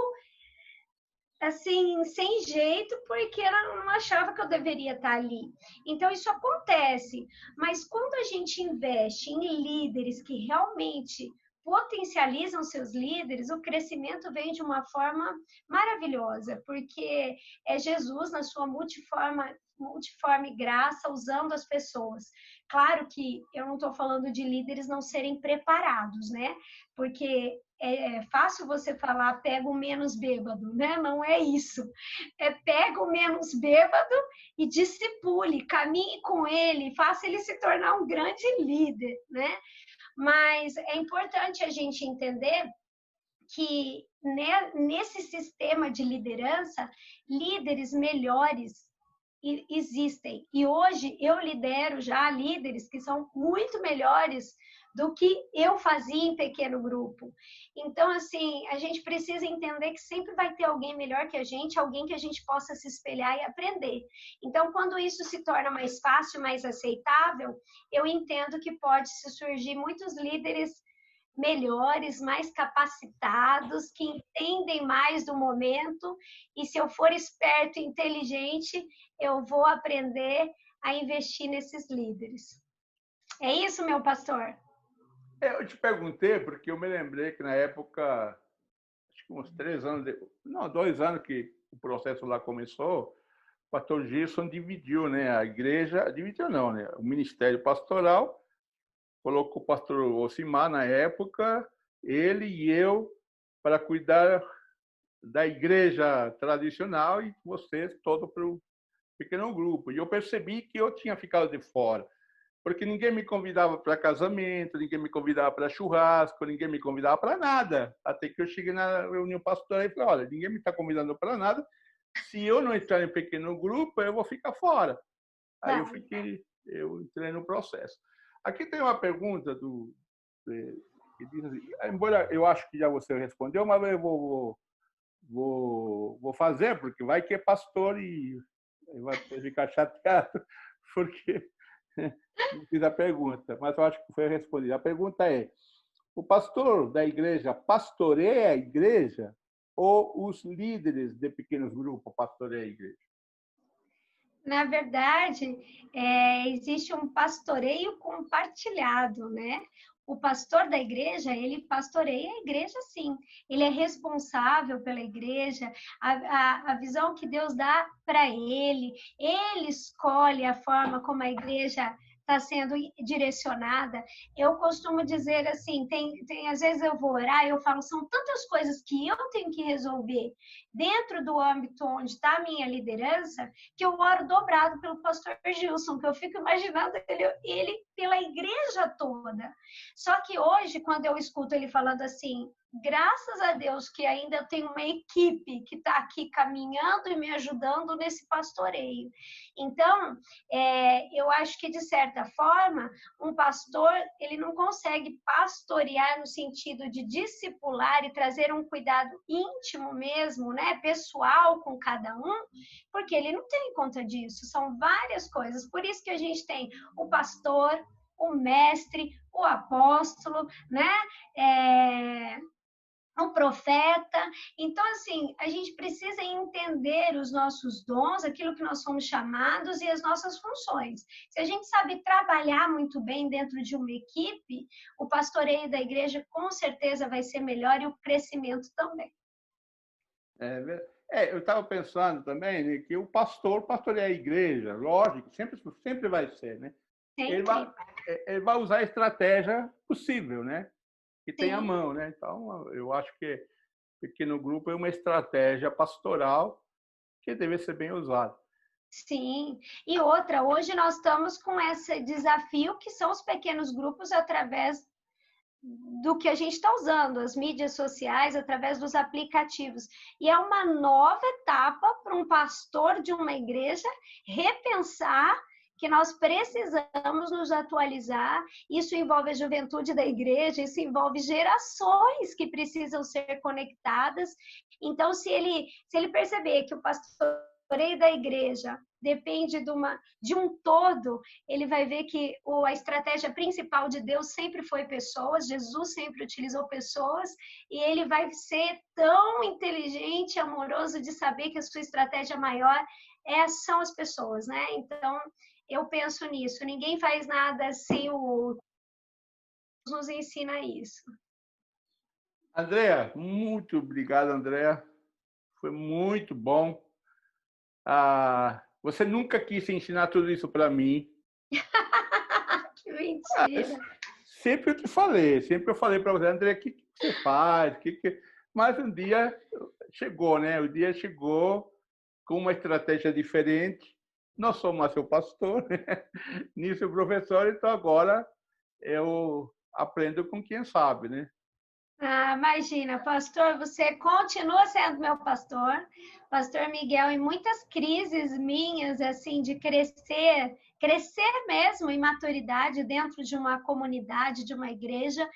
assim, sem jeito, porque ela não achava que eu deveria estar ali. Então, isso acontece. Mas quando a gente investe em líderes que realmente potencializam seus líderes, o crescimento vem de uma forma maravilhosa, porque é Jesus na sua multiforme graça usando as pessoas. Claro que eu não estou falando de líderes não serem preparados, né? Porque é fácil você falar pega o menos bêbado, né? Não é isso. Pega o menos bêbado e discipule, caminhe com ele, faça ele se tornar um grande líder, né? Mas é importante a gente entender que nesse sistema de liderança, líderes melhores existem. E hoje eu lidero já líderes que são muito melhores do que eu fazia em pequeno grupo. Então, assim, a gente precisa entender que sempre vai ter alguém melhor que a gente, alguém que a gente possa se espelhar e aprender. Então, quando isso se torna mais fácil, mais aceitável, eu entendo que pode se surgir muitos líderes melhores, mais capacitados, que entendem mais do momento, e se eu for esperto e inteligente, eu vou aprender a investir nesses líderes. É isso, meu pastor? Eu te perguntei porque eu me lembrei que na época, acho que uns 2 anos que o processo lá começou, o pastor Gilson dividiu, né, a igreja, dividiu não, né, o ministério pastoral, colocou o pastor Osimar na época, ele e eu, para cuidar da igreja tradicional e vocês todo para o pequeno grupo. E eu percebi que eu tinha ficado de fora, porque ninguém me convidava para casamento, ninguém me convidava para churrasco, ninguém me convidava para nada. Até que eu cheguei na reunião pastoral e falei, olha, ninguém me está convidando para nada, se eu não entrar em pequeno grupo, eu vou ficar fora. Aí eu entrei no processo. Aqui tem uma pergunta que diz assim, embora eu acho que já você respondeu, mas eu vou fazer, porque vai que é pastor e vai ficar chateado, porque não fiz a pergunta, mas eu acho que foi respondida. A pergunta é, o pastor da igreja pastoreia a igreja ou os líderes de pequenos grupos pastoreiam a igreja? Na verdade, existe um pastoreio compartilhado, né? O pastor da igreja, ele pastoreia a igreja, sim. Ele é responsável pela igreja, a visão que Deus dá para ele escolhe a forma como a igreja está sendo direcionada. Eu costumo dizer assim, às vezes eu vou orar e eu falo, são tantas coisas que eu tenho que resolver dentro do âmbito onde está a minha liderança, que eu oro dobrado pelo pastor Gilson, que eu fico imaginando ele pela igreja toda. Só que hoje, quando eu escuto ele falando assim, graças a Deus que ainda tem uma equipe que está aqui caminhando e me ajudando nesse pastoreio. Então, eu acho que, de certa forma, um pastor, ele não consegue pastorear no sentido de discipular e trazer um cuidado íntimo mesmo, né, pessoal com cada um, porque ele não tem conta disso. São várias coisas. Por isso que a gente tem o pastor, o mestre, o apóstolo, né? O profeta. Então, assim, a gente precisa entender os nossos dons, aquilo que nós somos chamados e as nossas funções. Se a gente sabe trabalhar muito bem dentro de uma equipe, o pastoreio da igreja com certeza vai ser melhor e o crescimento também. Eu estava pensando também, né, que o pastor pastoreia a igreja, lógico, sempre vai ser, né? Ele vai, ele vai usar a estratégia possível, né? Que tem à mão, né? Então, eu acho que pequeno grupo é uma estratégia pastoral que deve ser bem usada. Sim. E outra, hoje nós estamos com esse desafio que são os pequenos grupos através do que a gente está usando, as mídias sociais, através dos aplicativos. E é uma nova etapa para um pastor de uma igreja repensar que nós precisamos nos atualizar. Isso envolve a juventude da igreja, isso envolve gerações que precisam ser conectadas. Então, se ele perceber que o pastoreio da igreja depende de um todo, ele vai ver que a estratégia principal de Deus sempre foi pessoas, Jesus sempre utilizou pessoas, e ele vai ser tão inteligente, amoroso de saber que a sua estratégia maior são as pessoas, né? Então, eu penso nisso. Ninguém faz nada se o nos ensina isso. Andréa, muito obrigado, Andréa. Foi muito bom. Você nunca quis ensinar tudo isso para mim. Que mentira. Sempre eu falei para você, Andréa, o que você faz? Mas um dia chegou, né? O dia chegou com uma estratégia diferente. Nós somos seu pastor, né? Nisso professor, então agora eu aprendo com quem sabe, né? Imagina, pastor, você continua sendo meu pastor. Pastor Miguel, em muitas crises minhas, assim, de crescer mesmo em maturidade dentro de uma comunidade, de uma igreja,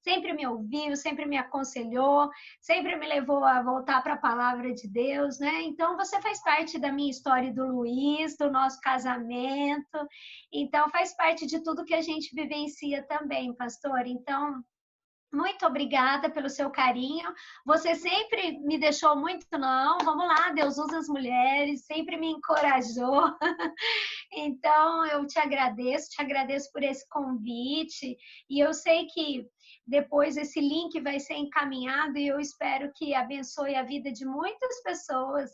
sempre me ouviu, sempre me aconselhou, sempre me levou a voltar para a palavra de Deus, né? Então, você faz parte da minha história do Luiz, do nosso casamento, então faz parte de tudo que a gente vivencia também, pastor. Então, muito obrigada pelo seu carinho. Você sempre me deixou muito, não, vamos lá, Deus usa as mulheres, sempre me encorajou. Então, eu te agradeço por esse convite. E eu sei que depois esse link vai ser encaminhado e eu espero que abençoe a vida de muitas pessoas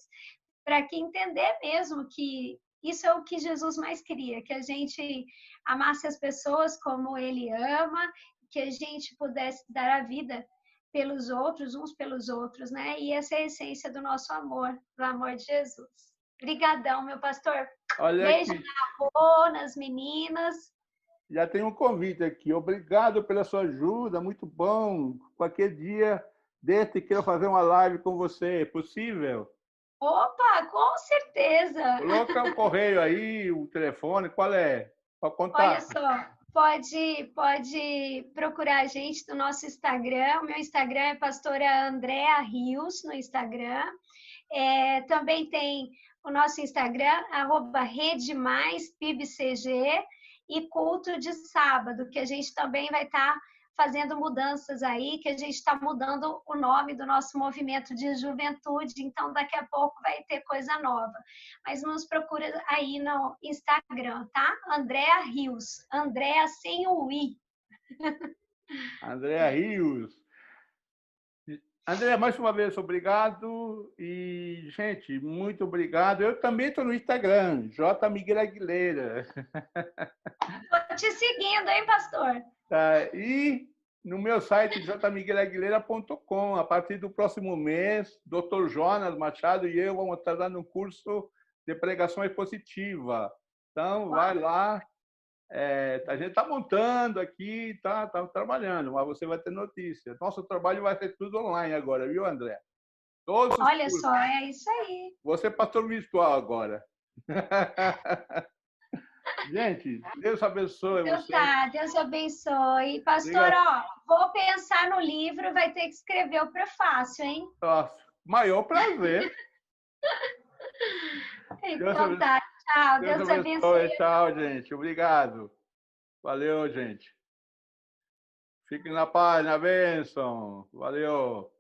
para que entender mesmo que isso é o que Jesus mais queria, que a gente amasse as pessoas como Ele ama, que a gente pudesse dar a vida pelos outros, uns pelos outros, né? E essa é a essência do nosso amor, do amor de Jesus. Obrigadão, meu pastor. Olha Beijo aqui. na Rô, nas meninas. Já tem um convite aqui. Obrigado pela sua ajuda, muito bom. Qualquer dia desse quero fazer uma live com você. É possível? Opa, com certeza. Coloca o correio aí, o telefone, qual é? Para contar. Olha só, pode procurar a gente no nosso Instagram. O meu Instagram é pastora Andrea Rios no Instagram. Também tem o nosso Instagram, @redemaispibcg, e culto de sábado, que a gente também vai estar fazendo mudanças aí, que a gente está mudando o nome do nosso movimento de juventude, então daqui a pouco vai ter coisa nova. Mas nos procura aí no Instagram, tá? Andrea Rios, Andrea sem o I. Andréa Rios. André, mais uma vez, obrigado. E, gente, muito obrigado. Eu também estou no Instagram, J. Miguel Aguilera. Estou te seguindo, hein, pastor? Tá? E no meu site, jmiguelaguilera.com, a partir do próximo mês, Dr. Jonas Machado e eu vamos estar dando um curso de pregação expositiva. Então, vai lá. A gente está montando aqui, está trabalhando, mas você vai ter notícia. Nosso trabalho vai ser tudo online agora, viu, André? Olha só, é isso aí. Você é pastor virtual agora. Gente, Deus abençoe você. Tá, Deus abençoe. Pastor, vou pensar no livro, vai ter que escrever o prefácio, hein? Nossa, maior prazer. Então tá, tchau. Deus abençoe. Tchau, gente. Obrigado. Valeu, gente. Fiquem na paz, na bênção. Valeu.